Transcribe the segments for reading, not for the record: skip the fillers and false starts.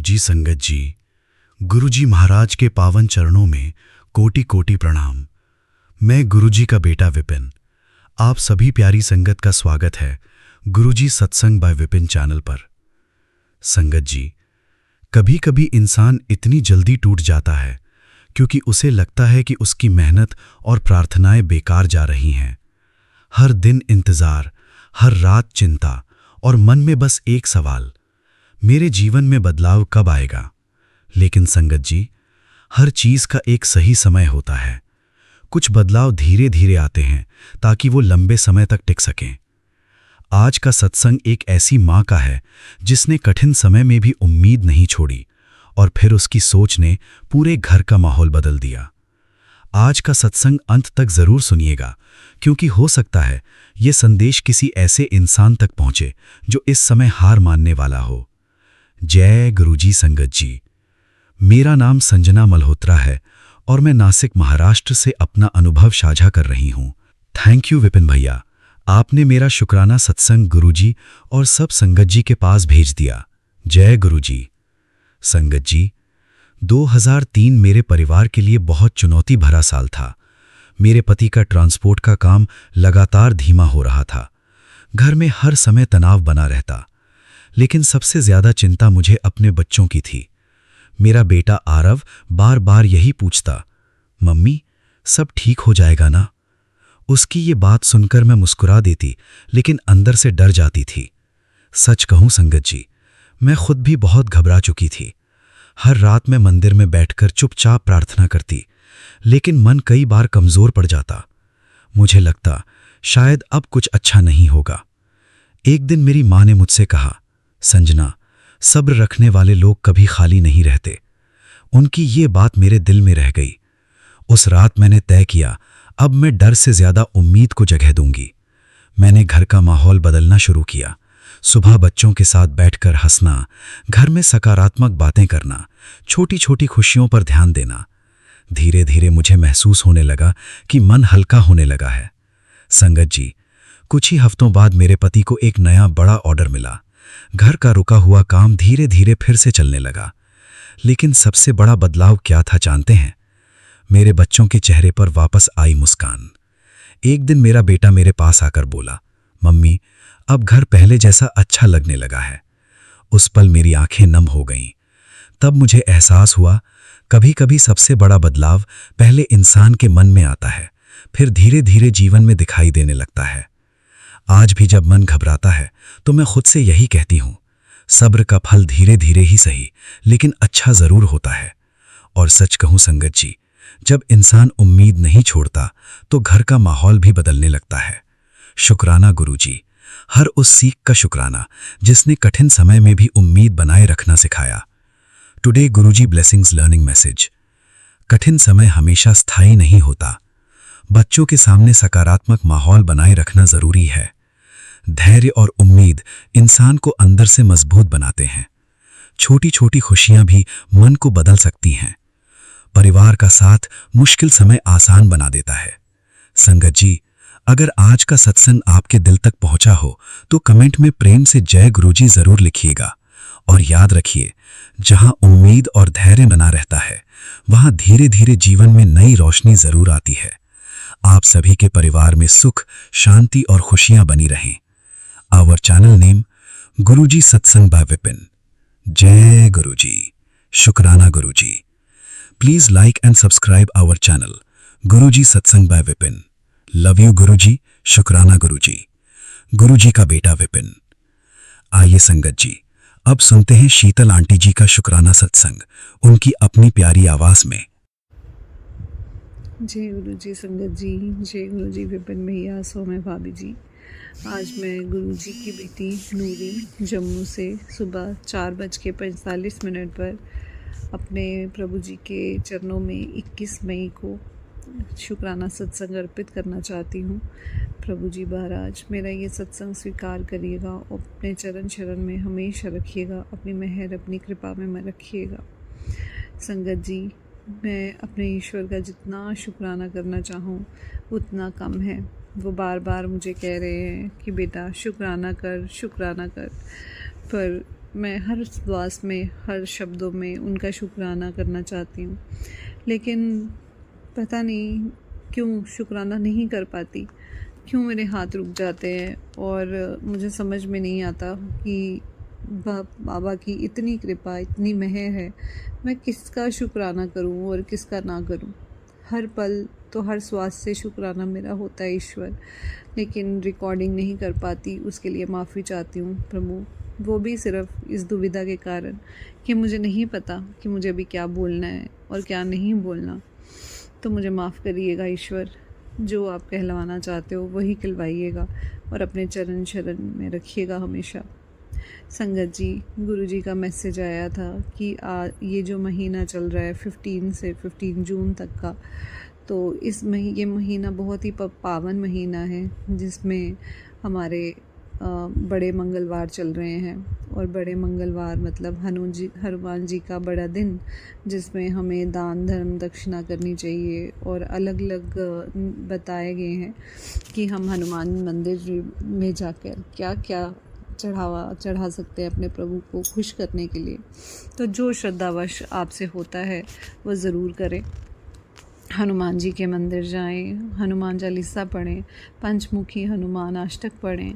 गुरुजी संगत जी, गुरुजी महाराज के पावन चरणों में कोटि कोटि प्रणाम। मैं गुरुजी का बेटा विपिन, आप सभी प्यारी संगत का स्वागत है गुरुजी सत्संग बाय विपिन चैनल पर। संगत जी, कभी कभी इंसान इतनी जल्दी टूट जाता है क्योंकि उसे लगता है कि उसकी मेहनत और प्रार्थनाएं बेकार जा रही हैं। हर दिन इंतजार, हर रात चिंता और मन में बस एक सवाल, मेरे जीवन में बदलाव कब आएगा। लेकिन संगत जी, हर चीज का एक सही समय होता है। कुछ बदलाव धीरे धीरे आते हैं ताकि वो लंबे समय तक टिक सकें। आज का सत्संग एक ऐसी माँ का है जिसने कठिन समय में भी उम्मीद नहीं छोड़ी और फिर उसकी सोच ने पूरे घर का माहौल बदल दिया। आज का सत्संग अंत तक जरूर सुनिएगा, क्योंकि हो सकता है ये संदेश किसी ऐसे इंसान तक पहुंचे जो इस समय हार मानने वाला हो। जय गुरुजी संगत जी। मेरा नाम संजना मल्होत्रा है और मैं नासिक महाराष्ट्र से अपना अनुभव साझा कर रही हूँ। थैंक यू विपिन भैया, आपने मेरा शुक्राना सत्संग गुरुजी और सब संगत जी के पास भेज दिया। जय गुरुजी। संगत जी, 2003 मेरे परिवार के लिए बहुत चुनौती भरा साल था। मेरे पति का ट्रांसपोर्ट का काम लगातार धीमा हो रहा था। घर में हर समय तनाव बना रहता, लेकिन सबसे ज्यादा चिंता मुझे अपने बच्चों की थी। मेरा बेटा आरव बार बार यही पूछता, मम्मी सब ठीक हो जाएगा ना। उसकी ये बात सुनकर मैं मुस्कुरा देती, लेकिन अंदर से डर जाती थी। सच कहूं संगत जी, मैं खुद भी बहुत घबरा चुकी थी। हर रात मैं मंदिर में बैठकर चुपचाप प्रार्थना करती, लेकिन मन कई बार कमजोर पड़ जाता। मुझे लगता शायद अब कुछ अच्छा नहीं होगा। एक दिन मेरी माँ ने मुझसे कहा, संजना, सब्र रखने वाले लोग कभी खाली नहीं रहते। उनकी ये बात मेरे दिल में रह गई। उस रात मैंने तय किया, अब मैं डर से ज्यादा उम्मीद को जगह दूंगी। मैंने घर का माहौल बदलना शुरू किया। सुबह बच्चों के साथ बैठकर हंसना, घर में सकारात्मक बातें करना, छोटी छोटी खुशियों पर ध्यान देना। धीरे धीरे मुझे महसूस होने लगा कि मन हल्का होने लगा है। संगत जी, कुछ ही हफ्तों बाद मेरे पति को एक नया बड़ा ऑर्डर मिला। घर का रुका हुआ काम धीरे धीरे फिर से चलने लगा। लेकिन सबसे बड़ा बदलाव क्या था जानते हैं? मेरे बच्चों के चेहरे पर वापस आई मुस्कान। एक दिन मेरा बेटा मेरे पास आकर बोला, मम्मी अब घर पहले जैसा अच्छा लगने लगा है। उस पल मेरी आंखें नम हो गईं। तब मुझे एहसास हुआ, कभी कभी सबसे बड़ा बदलाव पहले इंसान के मन में आता है, फिर धीरे धीरे जीवन में दिखाई देने लगता है। आज भी जब मन घबराता है तो मैं खुद से यही कहती हूँ, सब्र का फल धीरे धीरे ही सही, लेकिन अच्छा जरूर होता है। और सच कहूँ संगत जी, जब इंसान उम्मीद नहीं छोड़ता तो घर का माहौल भी बदलने लगता है। शुक्राना गुरुजी, हर उस सीख का शुक्राना जिसने कठिन समय में भी उम्मीद बनाए रखना सिखाया। टुडे गुरुजी ब्लेसिंग्स लर्निंग मैसेज। कठिन समय हमेशा स्थायी नहीं होता। बच्चों के सामने सकारात्मक माहौल बनाए रखना जरूरी है। धैर्य और उम्मीद इंसान को अंदर से मजबूत बनाते हैं। छोटी छोटी खुशियां भी मन को बदल सकती हैं। परिवार का साथ मुश्किल समय आसान बना देता है। संगत जी, अगर आज का सत्संग आपके दिल तक पहुंचा हो तो कमेंट में प्रेम से जय गुरुजी जरूर लिखिएगा। और याद रखिए, जहां उम्मीद और धैर्य बना रहता है, वहां धीरे धीरे जीवन में नई रोशनी जरूर आती है। आप सभी के परिवार में सुख, शांति और खुशियां बनी रहें। Our channel name Guruji Satsang by Vipin. जय गुरुजी। शुक्राना Guruji. Please like and subscribe our channel Guruji Satsang by Vipin. Love you Guruji. शुक्राना गुरुजी। गुरुजी का बेटा विपिन। आइए संगत जी, अब सुनते हैं शीतल आंटी जी का शुक्राना सत्संग, उनकी अपनी प्यारी आवाज में। जय गुरुजी संगत जी, जय गुरुजी विपिन भैया, सोमे भाभी जी। आज मैं गुरुजी की बेटी नूरी जम्मू से सुबह 4:45 पर अपने प्रभु जी के चरणों में 21 मई को शुक्राना सत्संग अर्पित करना चाहती हूँ। प्रभु जी महाराज, मेरा ये सत्संग स्वीकार करिएगा और अपने चरण शरण में हमेशा रखिएगा। अपनी मेहर, अपनी कृपा में मैं रखिएगा। संगत जी, मैं अपने ईश्वर का जितना शुक्राना करना चाहूँ उतना कम है। वो बार बार मुझे कह रहे हैं कि बेटा शुक्राना कर, शुक्राना कर, पर मैं हर श्वास में, हर शब्दों में उनका शुक्राना करना चाहती हूँ, लेकिन पता नहीं क्यों शुक्राना नहीं कर पाती, क्यों मेरे हाथ रुक जाते हैं। और मुझे समझ में नहीं आता कि बाबा की इतनी कृपा, इतनी मेहर है, मैं किसका शुक्राना करूं और किसका ना करूं। हर पल तो हर श्वास से शुक्राना मेरा होता है ईश्वर, लेकिन रिकॉर्डिंग नहीं कर पाती, उसके लिए माफ़ी चाहती हूँ प्रभु। वो भी सिर्फ इस दुविधा के कारण कि मुझे नहीं पता कि मुझे अभी क्या बोलना है और क्या नहीं बोलना। तो मुझे माफ़ करिएगा ईश्वर, जो आप कहलवाना चाहते हो वही कहलवाइएगा और अपने चरण शरण में रखिएगा हमेशा। संगत जी, गुरुजी का मैसेज आया था कि ये जो महीना चल रहा है 15 से 15 जून तक का, तो ये महीना बहुत ही पावन महीना है, जिसमें हमारे बड़े मंगलवार चल रहे हैं। और बड़े मंगलवार मतलब हनुमान जी का बड़ा दिन, जिसमें हमें दान धर्म दक्षिणा करनी चाहिए। और अलग अलग बताए गए हैं कि हम हनुमान मंदिर में जाकर क्या क्या चढ़ा सकते हैं अपने प्रभु को खुश करने के लिए। तो जो श्रद्धावश आपसे होता है वो ज़रूर करें। हनुमान जी के मंदिर जाएं, हनुमान चालीसा पढ़ें, पंचमुखी हनुमान अष्टक पढ़ें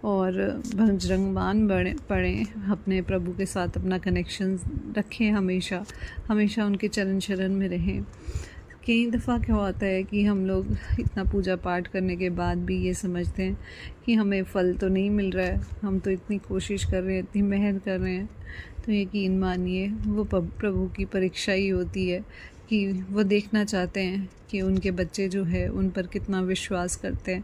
और बजरंग बाण पढ़ें। अपने प्रभु के साथ अपना कनेक्शन रखें, हमेशा उनके चरण शरण में रहें। कई दफ़ा क्या होता है कि हम लोग इतना पूजा पाठ करने के बाद भी ये समझते हैं कि हमें फल तो नहीं मिल रहा है, हम तो इतनी कोशिश कर रहे हैं, इतनी मेहनत कर रहे हैं। तो यकीन मानिए वो प्रभु की परीक्षा ही होती है कि वो देखना चाहते हैं कि उनके बच्चे जो है उन पर कितना विश्वास करते हैं।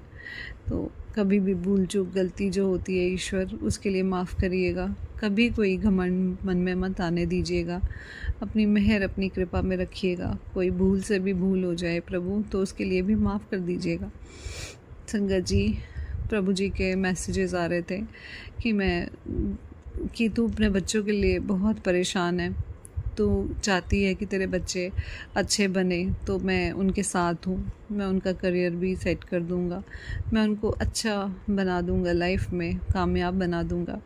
तो कभी भी भूल चूक गलती जो होती है ईश्वर, उसके लिए माफ़ करिएगा। कभी कोई घमंड मन में मत आने दीजिएगा, अपनी मेहर अपनी कृपा में रखिएगा। कोई भूल से भी भूल हो जाए प्रभु, तो उसके लिए भी माफ़ कर दीजिएगा। संगत जी, प्रभु जी के मैसेजेस आ रहे थे कि तू अपने बच्चों के लिए बहुत परेशान है, तो चाहती है कि तेरे बच्चे अच्छे बने, तो मैं उनके साथ हूँ। मैं उनका करियर भी सेट कर दूँगा, मैं उनको अच्छा बना दूँगा, लाइफ में कामयाब बना दूँगा।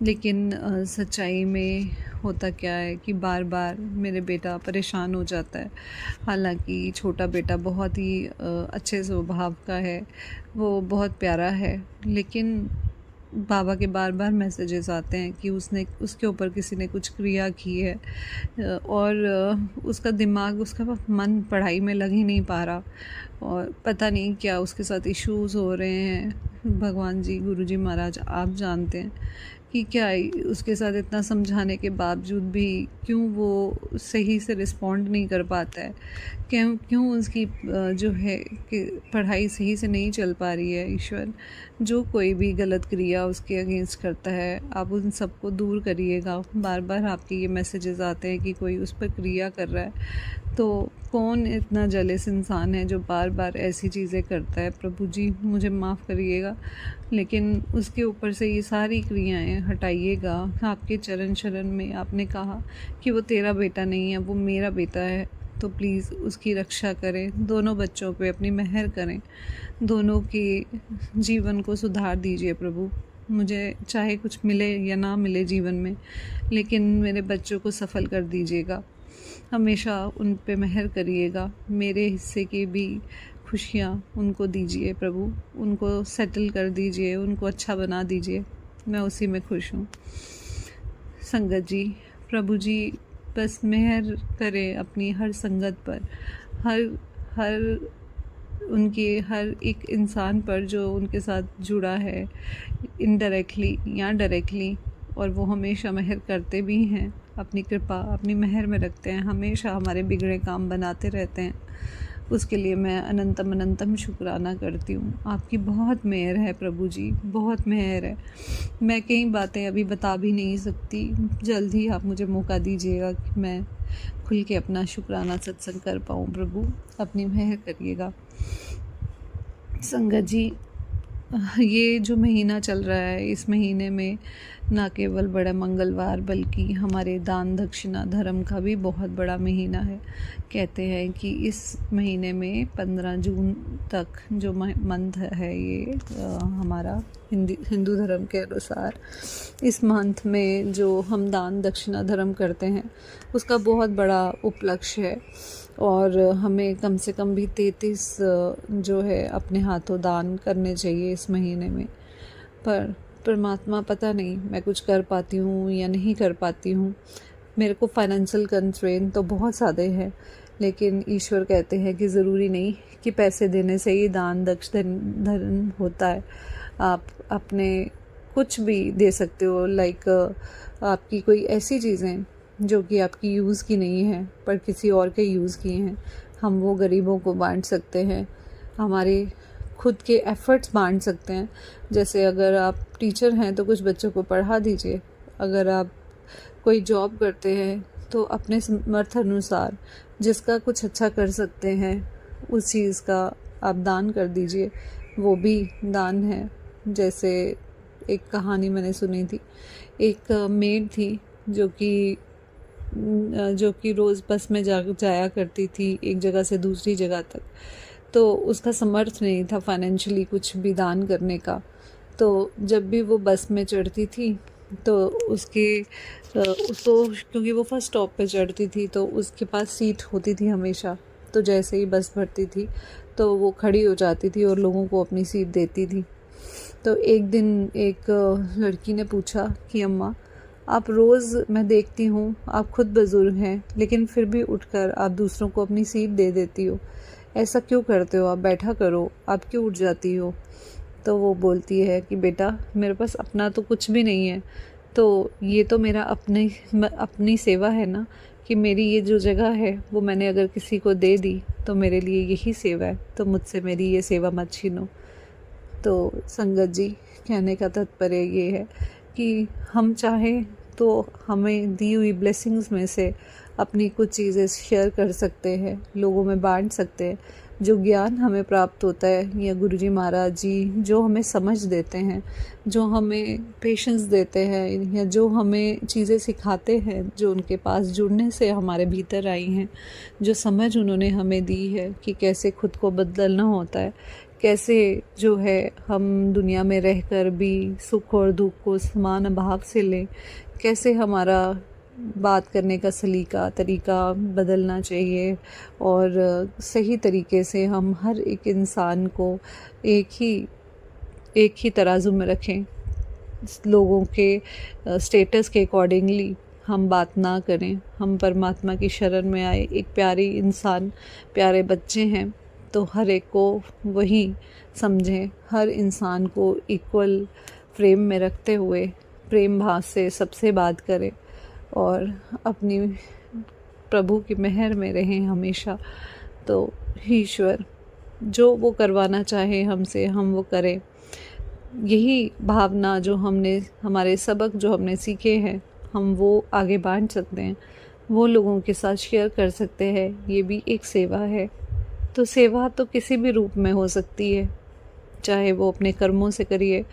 लेकिन सच्चाई में होता क्या है कि बार बार मेरे बेटा परेशान हो जाता है। हालांकि छोटा बेटा बहुत ही अच्छे स्वभाव का है, वो बहुत प्यारा है, लेकिन बाबा के बार बार मैसेजेस आते हैं कि उसके ऊपर किसी ने कुछ क्रिया की है और उसका दिमाग, उसका मन पढ़ाई में लग ही नहीं पा रहा और पता नहीं क्या उसके साथ इश्यूज़ हो रहे हैं। भगवान जी, गुरुजी महाराज आप जानते हैं कि क्या उसके साथ इतना समझाने के बावजूद भी क्यों वो सही से रिस्पॉन्ड नहीं कर पाता है, क्यों उसकी जो है कि पढ़ाई सही से नहीं चल पा रही है। ईश्वर, जो कोई भी गलत क्रिया उसके अगेंस्ट करता है, आप उन सबको दूर करिएगा। बार बार आपके ये मैसेजेस आते हैं कि कोई उस पर क्रिया कर रहा है, तो कौन इतना जलेस इंसान है जो बार बार ऐसी चीज़ें करता है। प्रभु जी मुझे माफ़ करिएगा, लेकिन उसके ऊपर से ये सारी क्रियाएं हटाइएगा। आपके चरण शरण में आपने कहा कि वो तेरा बेटा नहीं है, वो मेरा बेटा है, तो प्लीज़ उसकी रक्षा करें। दोनों बच्चों पे अपनी मेहर करें, दोनों के जीवन को सुधार दीजिए प्रभु। मुझे चाहे कुछ मिले या ना मिले जीवन में, लेकिन मेरे बच्चों को सफल कर दीजिएगा। हमेशा उन पे मेहर करिएगा। मेरे हिस्से की भी खुशियाँ उनको दीजिए प्रभु, उनको सेटल कर दीजिए, उनको अच्छा बना दीजिए। मैं उसी में खुश हूँ। संगत जी, प्रभु जी बस मेहर करें अपनी हर संगत पर, उनके हर एक इंसान पर जो उनके साथ जुड़ा है, इनडायरेक्टली या डायरेक्टली। और वो हमेशा मेहर करते भी हैं, अपनी कृपा अपनी मेहर में रखते हैं, हमेशा हमारे बिगड़े काम बनाते रहते हैं। उसके लिए मैं अनंतम शुक्राना करती हूँ। आपकी बहुत मेहर है प्रभु जी, बहुत मेहर है। मैं कई बातें अभी बता भी नहीं सकती। जल्द ही आप मुझे मौका दीजिएगा कि मैं खुल के अपना शुक्राना सत्संग कर पाऊँ। प्रभु अपनी मेहर करिएगा। संगत जी, ये जो महीना चल रहा है, इस महीने में ना केवल बड़ा मंगलवार बल्कि हमारे दान दक्षिणा धर्म का भी बहुत बड़ा महीना है। कहते हैं कि इस महीने में 15 जून तक जो मंथ है ये हमारा हिंदू धर्म के अनुसार इस मंथ में जो हम दान दक्षिणा धर्म करते हैं उसका बहुत बड़ा उपलक्ष्य है। और हमें कम से कम भी 33 जो है अपने हाथों दान करने चाहिए इस महीने में। पर परमात्मा पता नहीं मैं कुछ कर पाती हूँ या नहीं कर पाती हूँ। मेरे को फाइनेंशियल कंस्ट्रेंट तो बहुत ज़्यादा है, लेकिन ईश्वर कहते हैं कि ज़रूरी नहीं कि पैसे देने से ही दान धर्म होता है। आप अपने कुछ भी दे सकते हो, लाइक आपकी कोई ऐसी चीज़ें जो कि आपकी यूज़ की नहीं है पर किसी और के यूज़ की हैं, हम वो गरीबों को बांट सकते हैं। हमारे खुद के एफ़र्ट्स बांट सकते हैं। जैसे अगर आप टीचर हैं तो कुछ बच्चों को पढ़ा दीजिए। अगर आप कोई जॉब करते हैं तो अपने समर्थ अनुसार जिसका कुछ अच्छा कर सकते हैं उस चीज़ का आप दान कर दीजिए, वो भी दान है। जैसे एक कहानी मैंने सुनी थी, एक मेड थी जो कि रोज़ बस में जाया करती थी एक जगह से दूसरी जगह तक। तो उसका समर्थ नहीं था फाइनेंशियली कुछ भी दान करने का। तो जब भी वो बस में चढ़ती थी तो उसको क्योंकि वो फर्स्ट स्टॉप पे चढ़ती थी तो उसके पास सीट होती थी हमेशा। तो जैसे ही बस भरती थी तो वो खड़ी हो जाती थी और लोगों को अपनी सीट देती थी। तो एक दिन एक लड़की ने पूछा कि अम्मा, आप रोज़ मैं देखती हूँ आप खुद बुज़ुर्ग हैं लेकिन फिर भी उठकर आप दूसरों को अपनी सीट दे देती हो, ऐसा क्यों करते हो? आप बैठा करो, आप क्यों उठ जाती हो? तो वो बोलती है कि बेटा मेरे पास अपना तो कुछ भी नहीं है, तो ये तो मेरा अपनी सेवा है ना, कि मेरी ये जो जगह है वो मैंने अगर किसी को दे दी तो मेरे लिए यही सेवा है, तो मुझसे मेरी ये सेवा मत छीनो। तो संगत जी, कहने का तात्पर्य ये है कि हम चाहें तो हमें दी हुई ब्लेसिंग्स में से अपनी कुछ चीज़ें शेयर कर सकते हैं, लोगों में बांट सकते हैं। जो ज्ञान हमें प्राप्त होता है या गुरुजी महाराज जी जो हमें समझ देते हैं, जो हमें पेशेंस देते हैं या जो हमें चीज़ें सिखाते हैं, जो उनके पास जुड़ने से हमारे भीतर आई हैं, जो समझ उन्होंने हमें दी है कि कैसे खुद को बदलना होता है, कैसे जो है हम दुनिया में रहकर भी सुख और दुख को समान भाव से लें, कैसे हमारा बात करने का सलीका तरीका बदलना चाहिए और सही तरीके से हम हर एक इंसान को एक ही तराजू में रखें। लोगों के स्टेटस के अकॉर्डिंगली हम बात ना करें। हम परमात्मा की शरण में आए, एक प्यारी इंसान, प्यारे बच्चे हैं तो हर एक को वही समझें, हर इंसान को इक्वल फ्रेम में रखते हुए प्रेम भाव से सबसे बात करें और अपनी प्रभु की मेहर में रहें हमेशा। तो ईश्वर जो वो करवाना चाहे हमसे हम वो करें। यही भावना जो हमारे सबक जो हमने सीखे हैं हम वो आगे बांट सकते हैं, वो लोगों के साथ शेयर कर सकते हैं। ये भी एक सेवा है। तो सेवा तो किसी भी रूप में हो सकती है, चाहे वो अपने कर्मों से करिए,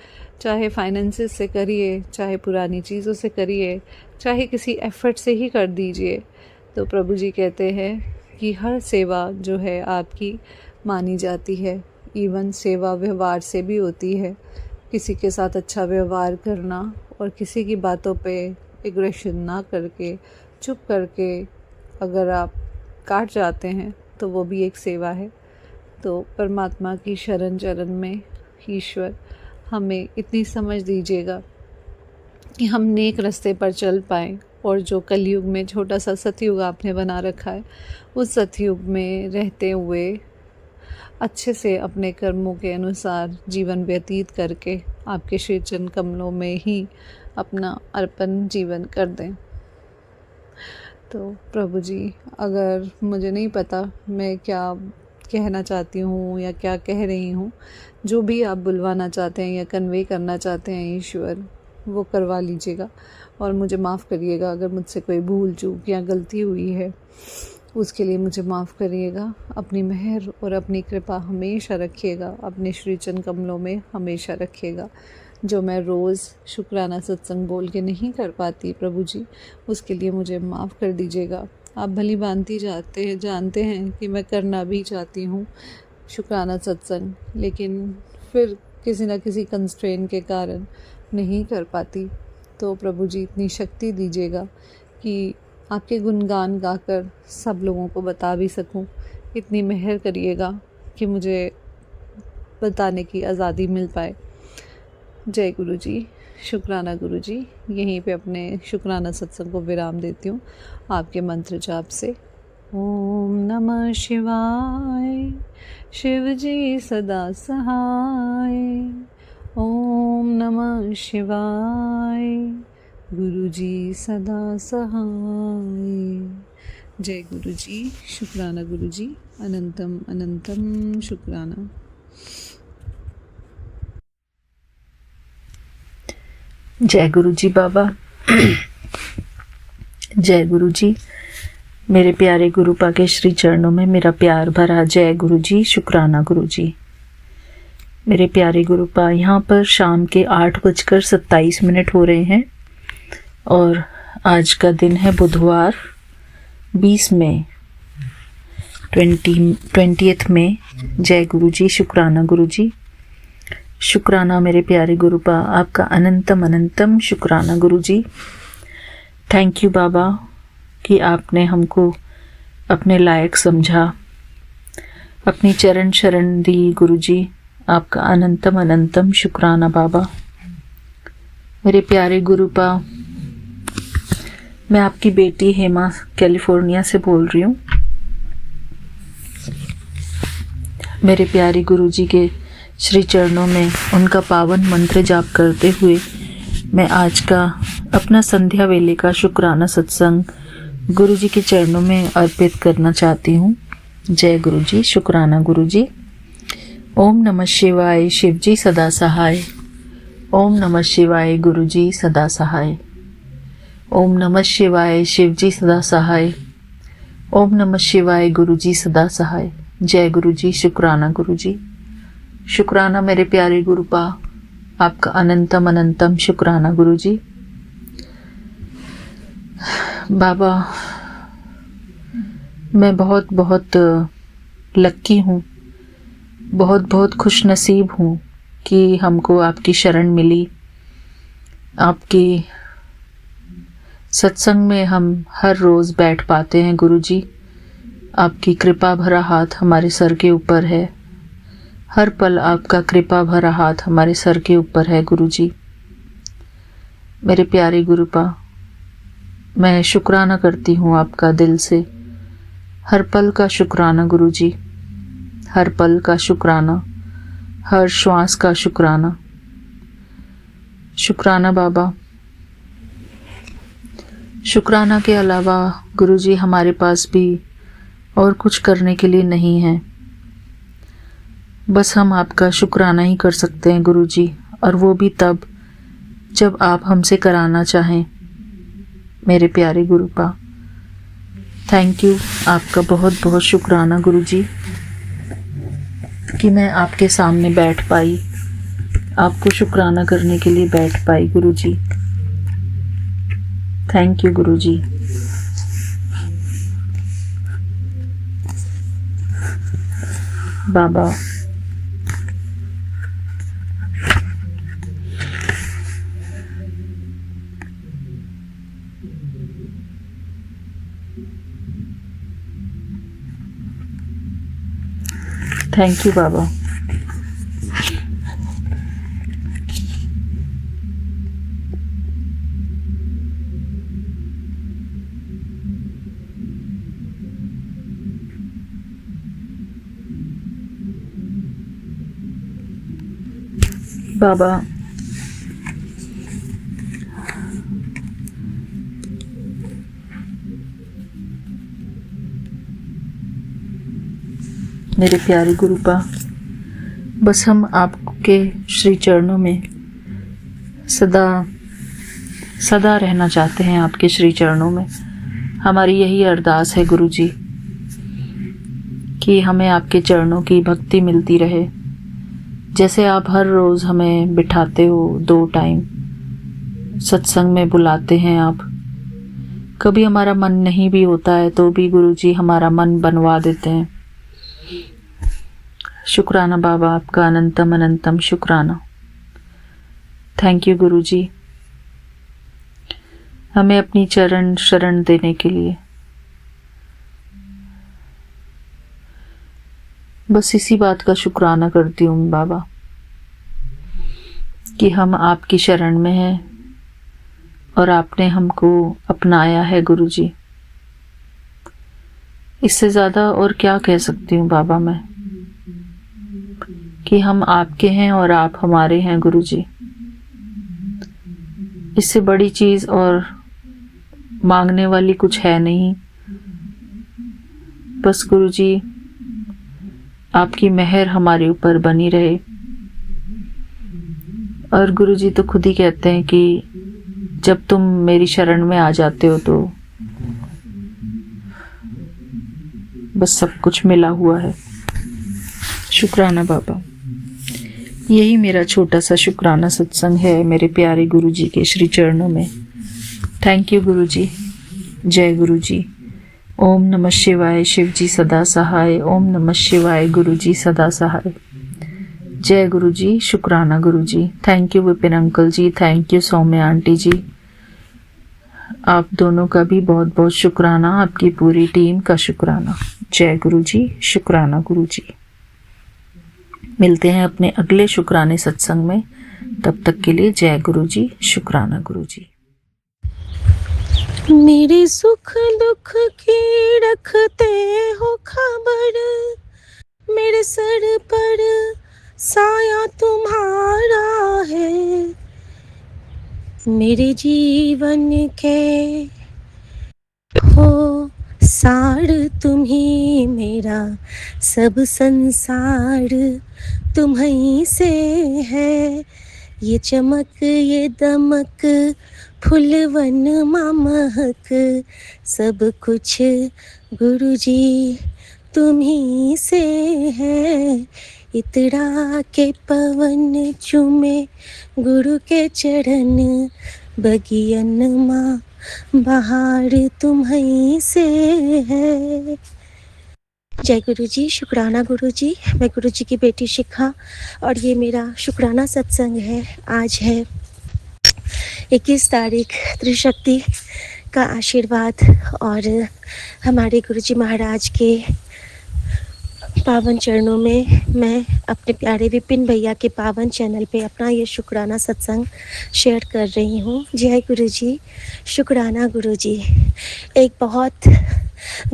चाहे फाइनेंसेस से करिए, चाहे पुरानी चीज़ों से करिए, चाहे किसी एफ़र्ट से ही कर दीजिए। तो प्रभु जी कहते हैं कि हर सेवा जो है आपकी मानी जाती है। इवन सेवा व्यवहार से भी होती है। किसी के साथ अच्छा व्यवहार करना और किसी की बातों पे एग्रेशन ना करके चुप करके अगर आप काट जाते हैं तो वो भी एक सेवा है। तो परमात्मा की शरण चरण में ईश्वर हमें इतनी समझ दीजिएगा कि हम नेक रास्ते पर चल पाएँ और जो कलयुग में छोटा सा सतयुग आपने बना रखा है उस सतयुग में रहते हुए अच्छे से अपने कर्मों के अनुसार जीवन व्यतीत करके आपके श्री चरण कमलों में ही अपना अर्पण जीवन कर दें। तो प्रभु जी, अगर मुझे नहीं पता मैं क्या कहना चाहती हूँ या क्या कह रही हूँ, जो भी आप बुलवाना चाहते हैं या कन्वे करना चाहते हैं ईश्वर, वो करवा लीजिएगा और मुझे माफ़ करिएगा अगर मुझसे कोई भूल चूक या गलती हुई है। उसके लिए मुझे माफ़ करिएगा। अपनी मेहर और अपनी कृपा हमेशा रखिएगा, अपने श्री चरण कमलों में हमेशा रखिएगा। जो मैं रोज़ शुक्राना सत्संग बोल के नहीं कर पाती प्रभु जी, उसके लिए मुझे माफ़ कर दीजिएगा। आप भली भांति जानते हैं कि मैं करना भी चाहती हूँ शुक्राना सत्संग, लेकिन फिर किसी न किसी कंस्ट्रेन के कारण नहीं कर पाती। तो प्रभु जी इतनी शक्ति दीजिएगा कि आपके गुणगान गाकर सब लोगों को बता भी सकूं। इतनी मेहर करिएगा कि मुझे बताने की आज़ादी मिल पाए। जय गुरु जी, शुक्राना गुरु जी। यहीं पे अपने शुक्राना सत्संग को विराम देती हूँ आपके मंत्र जाप से। ओम नमः शिवाय, शिव जी सदा सहाय। ओम नमः शिवाय, गुरु जी सदा सहाय। जय गुरु जी, शुक्राना गुरु जी। अनंतम अनंतम शुक्राना। जय गुरु जी बाबा। जय गुरु जी। मेरे प्यारे गुरुपा के श्री चरणों में मेरा प्यार भरा जय गुरु जी, शुक्राना गुरु जी। मेरे प्यारे गुरुपा, यहाँ पर शाम के 8:27 हो रहे हैं और आज का दिन है बुधवार 20 मई 20th मई। जय गुरु जी, शुक्राना गुरु जी। शुक्राना मेरे प्यारे गुरुपा, आपका अनंतम अनंतम शुक्राना गुरु जी। थैंक यू बाबा कि आपने हमको अपने लायक समझा, अपनी चरण शरण दी गुरु जी। आपका अनंतम अनंतम शुक्राना बाबा। मेरे प्यारे गुरुपा, मैं आपकी बेटी हेमा कैलिफोर्निया से बोल रही हूँ। मेरे प्यारे गुरु जी के श्री चरणों में उनका पावन मंत्र जाप करते हुए मैं आज का अपना संध्या वेले का शुक्राना सत्संग गुरु जी के चरणों में अर्पित करना चाहती हूँ। जय गुरु जी, शुक्राना गुरु जी। ओम नमः शिवाय, शिव जी सदा सहाय। ओम नमः शिवाय, गुरु जी सदा सहाय। ओम नमः शिवाय, शिव जी सदा सहाय। ओम नमः शिवाय, गुरु जी सदा सहाय। जय गुरु जी, शुक्राना गुरु जी। शुक्राना मेरे प्यारे गुरुपा, आपका अनंतम अनंतम शुक्राना गुरु जी। बाबा, मैं बहुत बहुत लक्की हूँ, बहुत बहुत खुश नसीब हूँ कि हमको आपकी शरण मिली। आपकी सत्संग में हम हर रोज़ बैठ पाते हैं गुरु जी। आपकी कृपा भरा हाथ हमारे सर के ऊपर है, हर पल आपका कृपा भरा हाथ हमारे सर के ऊपर है गुरु जी। मेरे प्यारे गुरुपा, मैं शुक्राना करती हूँ आपका दिल से, हर पल का शुक्राना गुरु जी, हर पल का शुक्राना, हर श्वास का शुक्राना। शुक्राना बाबा। शुक्राना के अलावा गुरु जी हमारे पास भी और कुछ करने के लिए नहीं है। बस हम आपका शुक्राना ही कर सकते हैं गुरु जी, और वो भी तब जब आप हमसे कराना चाहें। मेरे प्यारे गुरुपा, थैंक यू, आपका बहुत बहुत शुक्राना गुरु जी कि मैं आपके सामने बैठ पाई, आपको शुक्राना करने के लिए बैठ पाई गुरु जी। Thank you Guru ji. Baba, thank you बाबा। बाबा, मेरे प्यारे गुरुपा, बस हम आपके श्री चरणों में सदा सदा रहना चाहते हैं। आपके श्री चरणों में हमारी यही अरदास है गुरु जी कि हमें आपके चरणों की भक्ति मिलती रहे। जैसे आप हर रोज़ हमें बिठाते हो 2 टाइम सत्संग में बुलाते हैं आप। कभी हमारा मन नहीं भी होता है तो भी गुरुजी हमारा मन बनवा देते हैं। शुक्राना बाबा, आपका अनंतम अनंतम शुक्राना। थैंक यू गुरुजी, हमें अपनी चरण शरण देने के लिए। बस इसी बात का शुक्राना करती हूँ बाबा कि हम आपकी शरण में हैं और आपने हमको अपनाया है गुरुजी। इससे ज़्यादा और क्या कह सकती हूँ बाबा मैं, कि हम आपके हैं और आप हमारे हैं गुरुजी। इससे बड़ी चीज़ और मांगने वाली कुछ है नहीं। बस गुरुजी आपकी मेहर हमारे ऊपर बनी रहे। और गुरुजी तो खुद ही कहते हैं कि जब तुम मेरी शरण में आ जाते हो तो बस सब कुछ मिला हुआ है। शुक्राना बाबा। यही मेरा छोटा सा शुक्राना सत्संग है मेरे प्यारे गुरुजी के श्री चरणों में। थैंक यू गुरुजी। जय गुरुजी। ओम नमः शिवाय। शिव जी सदा सहाय। ओम नमः शिवाय। गुरुजी सदा सहाय। जय गुरुजी। शुक्राना Guruji. Thank you Vipin uncle ji. Thank you Saumya aunty ji. आप दोनों का भी बहुत बहुत शुक्राना, आपकी पूरी टीम का शुक्राना। जय गुरुजी। शुक्राना गुरुजी। मिलते हैं अपने अगले शुक्राने सत्संग में। तब तक के लिए जय गुरुजी। शुक्राना गुरुजी। मेरे सुख दुख की रखते हो खबर, मेरे सर पर साया तुम्हारा है। मेरे जीवन के हो सार तुम ही, मेरा सब संसार तुम्हीं से है। ये चमक ये दमक फुलवन महक, सब कुछ गुरुजी तुम्हीं से है। इतरा के पवन चूमे गुरु के चरण, बगियन माँ बहार तुम्हीं से है। जय गुरुजी। शुक्राना गुरुजी। मैं गुरुजी की बेटी शिखा और ये मेरा शुक्राना सत्संग है। आज है 21 तारीख। त्रिशक्ति का आशीर्वाद और हमारे गुरुजी महाराज के पावन चरणों में मैं अपने प्यारे विपिन भैया के पावन चैनल पे अपना ये शुक्राना सत्संग शेयर कर रही हूँ। जय गुरुजी। शुक्राना गुरुजी। एक बहुत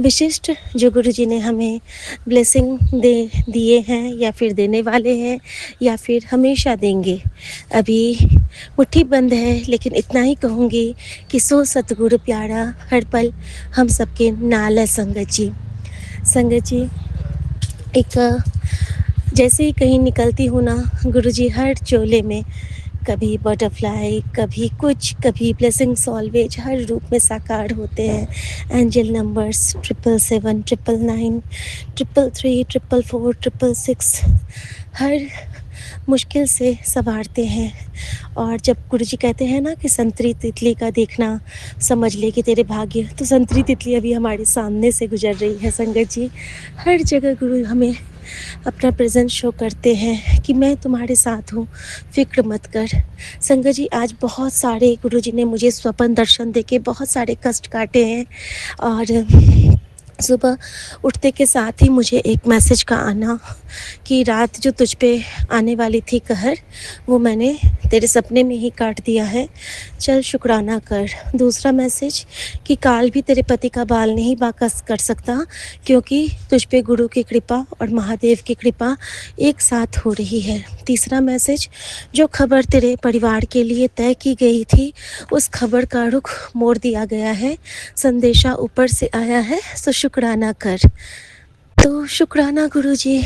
विशिष्ट जो गुरुजी ने हमें ब्लेसिंग दिए हैं या फिर देने वाले हैं या फिर हमेशा देंगे। अभी मुट्ठी बंद है, लेकिन इतना ही कहूँगी कि सो सतगुरु प्यारा हर पल हम सबके नाल है। संगत जी, संगत जी, एक जैसे ही कहीं निकलती हूँ ना, गुरुजी हर चोले में कभी बटरफ्लाई, कभी कुछ, कभी ब्लेसिंग्स ऑलवेज हर रूप में साकार होते हैं। एंजल नंबर्स 777, 999, 333, 444, 666 हर मुश्किल से संवारते हैं। और जब गुरुजी कहते हैं ना कि संतरी तितली का देखना समझ ले कि तेरे भाग्य, तो संतरी तितली अभी हमारे सामने से गुजर रही है। संगत जी, हर जगह गुरु हमें अपना प्रेजेंस शो करते हैं कि मैं तुम्हारे साथ हूँ, फिक्र मत कर। संगत जी, आज बहुत सारे गुरुजी ने मुझे स्वप्न दर्शन देके बहुत सारे कष्ट काटे हैं और सुबह उठते के साथ ही मुझे एक मैसेज का आना कि रात जो तुझ पे आने वाली थी कहर, वो मैंने तेरे सपने में ही काट दिया है, चल शुक्राना कर। दूसरा मैसेज कि काल भी तेरे पति का बाल नहीं बाका कर सकता, क्योंकि तुझ पे गुरु की कृपा और महादेव की कृपा एक साथ हो रही है। तीसरा मैसेज, जो खबर तेरे परिवार के लिए तय की गई थी, उस खबर का रुख मोड़ दिया गया है, संदेशा ऊपर से आया है, सो शुक्राना कर। तो शुक्राना गुरुजी,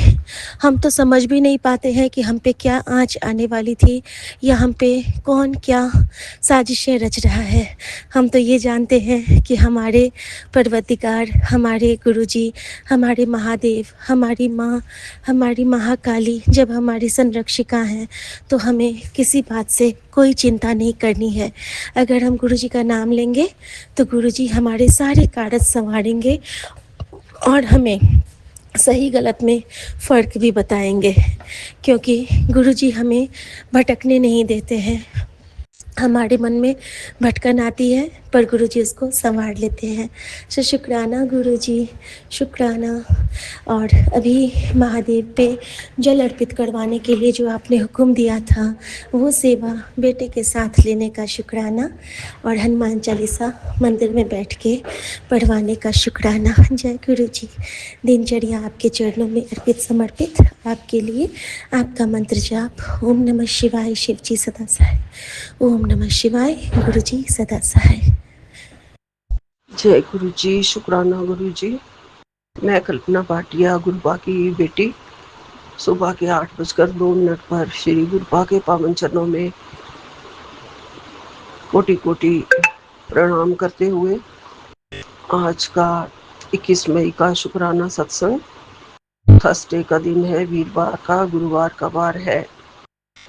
हम तो समझ भी नहीं पाते हैं कि हम पे क्या आँच आने वाली थी या हम पे कौन क्या साजिशें रच रहा है। हम तो ये जानते हैं कि हमारे परवरदिगार, हमारे गुरुजी, हमारे महादेव, हमारी माँ, हमारी महाकाली जब हमारी संरक्षिका हैं, तो हमें किसी बात से कोई चिंता नहीं करनी है। अगर हम गुरुजी का नाम लेंगे, तो गुरुजी हमारे सारे कारज सँवारेंगे और हमें सही गलत में फ़र्क भी बताएंगे, क्योंकि गुरुजी हमें भटकने नहीं देते हैं। हमारे मन में भटकन आती है, पर गुरुजी उसको संवार लेते हैं। सो शुक्राना गुरुजी, शुक्राना। और अभी महादेव पे जल अर्पित करवाने के लिए जो आपने हुक्म दिया था, वो सेवा बेटे के साथ लेने का शुक्राना, और हनुमान चालीसा मंदिर में बैठ के पढ़वाने का शुक्राना। जय गुरुजी। दिनचर्या आपके चरणों में अर्पित समर्पित। आपके लिए आपका मंत्र जाप, ओम नमः शिवाय, शिव जी सदा सहाय। ओम नमः शिवाय, गुरु जी सदा सहाय। जय गुरु जी, शुक्राना गुरु जी। मैं कल्पना भाटिया, गुरुपा की बेटी, सुबह के 8:02 पर श्री गुरुपा के पावन चरणों में कोटि कोटि प्रणाम करते हुए आज का 21 मई का शुक्राना सत्संग, थर्सडे का दिन है, वीरवार का, गुरुवार का वार है,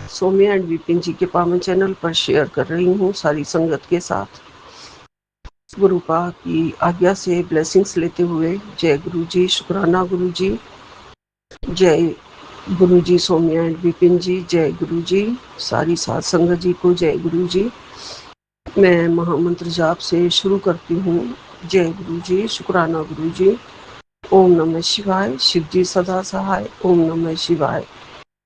सौम्या एंड विपिन जी के पावन चैनल पर शेयर कर रही हूँ सारी संगत के साथ। गुरुपा की आज्ञा से ब्लेसिंग्स लेते हुए जय गुरु जी, शुक्राना गुरु जी, जय गुरु जी सौम्या एंड विपिन जी, जय गुरु जी, सारी साथ संगत जी को जय गुरु जी। मैं महामंत्र जाप से शुरू करती हूँ। जय गुरु जी, शुक्राना गुरु जी। ओम नमः शिवाय, शिव जी सदा सहाय। ओम नमः शिवाय,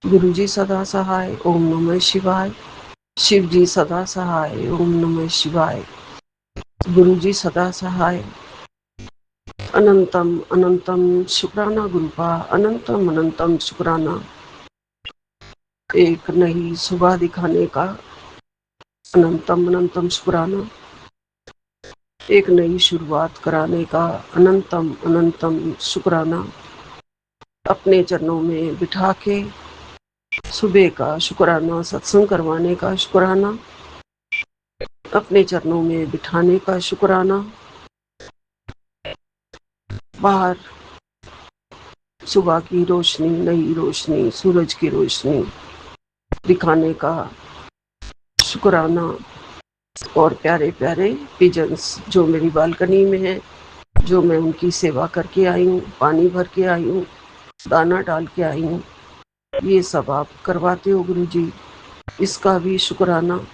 गुरु जी सदा सहाय। ओम नमः शिवाय, शिव जी सदा सहाय। ओम नमः शिवाय, गुरु जी सदा सहाय। अनंतम अनंतम शुक्राना गुरुपा, अनंतम अनंतम शुक्राना। एक नई सुबह दिखाने का अनंतम अनंतम शुक्राना, एक नई शुरुआत कराने का अनंतम अनंतम शुक्राना, अपने चरणों में बिठा के सुबह का शुक्राना, सत्संग करवाने का शुक्राना, अपने चरणों में बिठाने का शुक्राना, बाहर सुबह की रोशनी, नई रोशनी, सूरज की रोशनी दिखाने का शुक्राना, और प्यारे प्यारे पिजन्स जो मेरी बालकनी में हैं, जो मैं उनकी सेवा करके आई हूँ, पानी भर के आई हूँ, दाना डाल के आई हूँ, ये सब आप करवाते हो गुरु जी, इसका भी शुक्राना।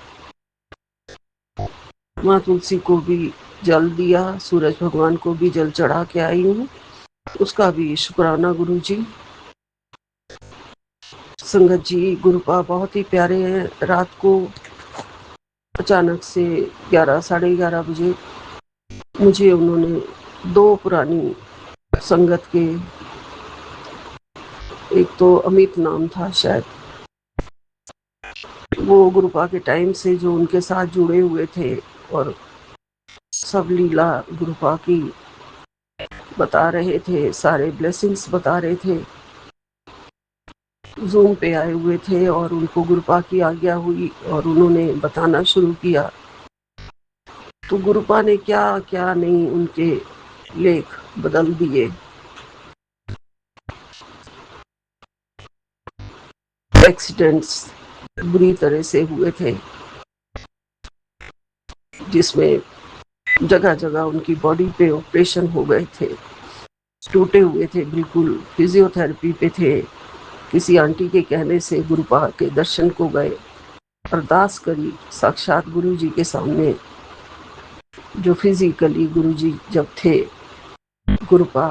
माँ तुलसी को भी जल दिया, सूरज भगवान को भी जल चढ़ा के आई हूँ, उसका भी शुक्राना गुरु जी। संगत जी, गुरुपा बहुत ही प्यारे हैं। रात को अचानक से 11, साढ़े 11 बजे मुझे उन्होंने 2 पुरानी संगत के, एक तो अमित नाम था शायद, वो गुरुपा के टाइम से जो उनके साथ जुड़े हुए थे और सब लीला गुरुपा की बता रहे थे, सारे ब्लेसिंग्स बता रहे थे, जूम पे आए हुए थे और उनको गुरुपा की आज्ञा हुई और उन्होंने बताना शुरू किया। तो गुरुपा ने क्या क्या नहीं उनके लेख बदल दिए। एक्सीडेंट्स बुरी तरह से हुए थे, जिसमें जगह जगह उनकी बॉडी पे ऑपरेशन हो गए थे, टूटे हुए थे बिल्कुल, फिजियोथेरेपी पे थे। किसी आंटी के कहने से गुरुपा के दर्शन को गए, अरदास करी साक्षात गुरु जी के सामने, जो फिजिकली गुरु जी जब थे, गुरुपा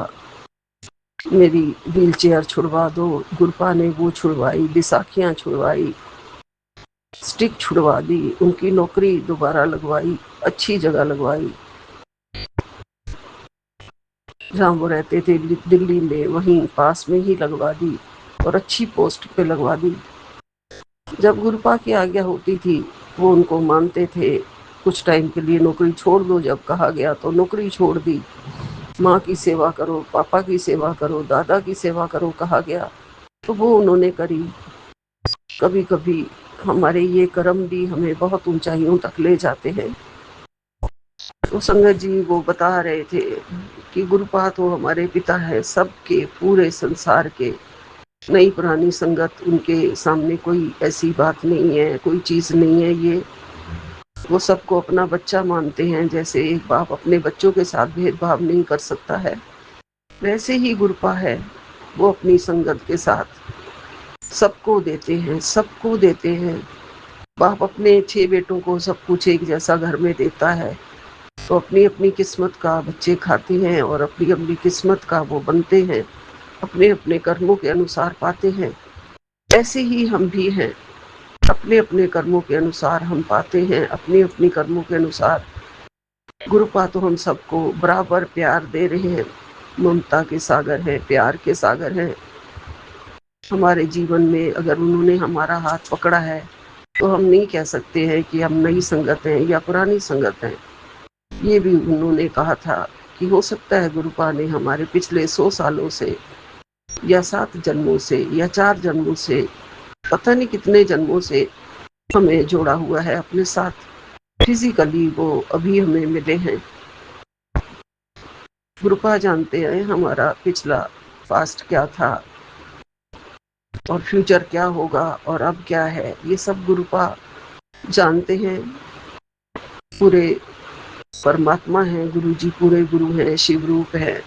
मेरी व्हील चेयर छुड़वा दो, गुरुपा ने वो छुड़वाई, बैसाखियाँ छुड़वाई, स्टिक छुड़वा दी, उनकी नौकरी दोबारा लगवाई, अच्छी जगह लगवाई, जहाँ वो रहते थे दिल्ली में, वहीं पास में ही लगवा दी और अच्छी पोस्ट पे लगवा दी। जब गुरुपा की आज्ञा होती थी वो उनको मानते थे, कुछ टाइम के लिए नौकरी छोड़ दो, जब कहा गया तो नौकरी छोड़ दी, माँ की सेवा करो, पापा की सेवा करो, दादा की सेवा करो कहा गया, तो वो उन्होंने करी। कभी कभी हमारे ये कर्म भी हमें बहुत ऊंचाइयों तक ले जाते हैं। तो संगत जी वो बता रहे थे कि गुरुपाद तो हमारे पिता है सबके, पूरे संसार के। नई पुरानी संगत उनके सामने कोई ऐसी बात नहीं है, कोई चीज नहीं है। ये वो सबको अपना बच्चा मानते हैं। जैसे एक बाप अपने बच्चों के साथ भेदभाव नहीं कर सकता है, वैसे ही गुरुपा है, वो अपनी संगत के साथ सबको देते हैं, सबको देते हैं। बाप अपने 6 बेटों को सब कुछ एक जैसा घर में देता है, तो अपनी अपनी किस्मत का बच्चे खाते हैं और अपनी अपनी किस्मत का वो बनते हैं, अपने अपने कर्मों के अनुसार पाते हैं। ऐसे ही हम भी हैं, अपने अपने कर्मों के अनुसार हम पाते हैं, अपनी अपनी कर्मों के अनुसार। गुरुपा तो हम सबको बराबर प्यार दे रहे हैं, ममता के सागर हैं, प्यार के सागर हैं। हमारे जीवन में अगर उन्होंने हमारा हाथ पकड़ा है तो हम नहीं कह सकते हैं कि हम नई संगत हैं या पुरानी संगत हैं। ये भी उन्होंने कहा था कि हो सकता है गुरुपा ने हमारे पिछले 100 सालों से या 7 जन्मों से या 4 जन्मों से, पता नहीं कितने जन्मों से हमें जोड़ा हुआ है अपने साथ। फिजिकली वो अभी हमें मिले हैं। गुरुपा जानते हैं हमारा पिछला पास्ट क्या था और फ्यूचर क्या होगा और अब क्या है, ये सब गुरुपा जानते हैं। पूरे परमात्मा हैं गुरुजी, पूरे गुरु हैं, शिव रूप है।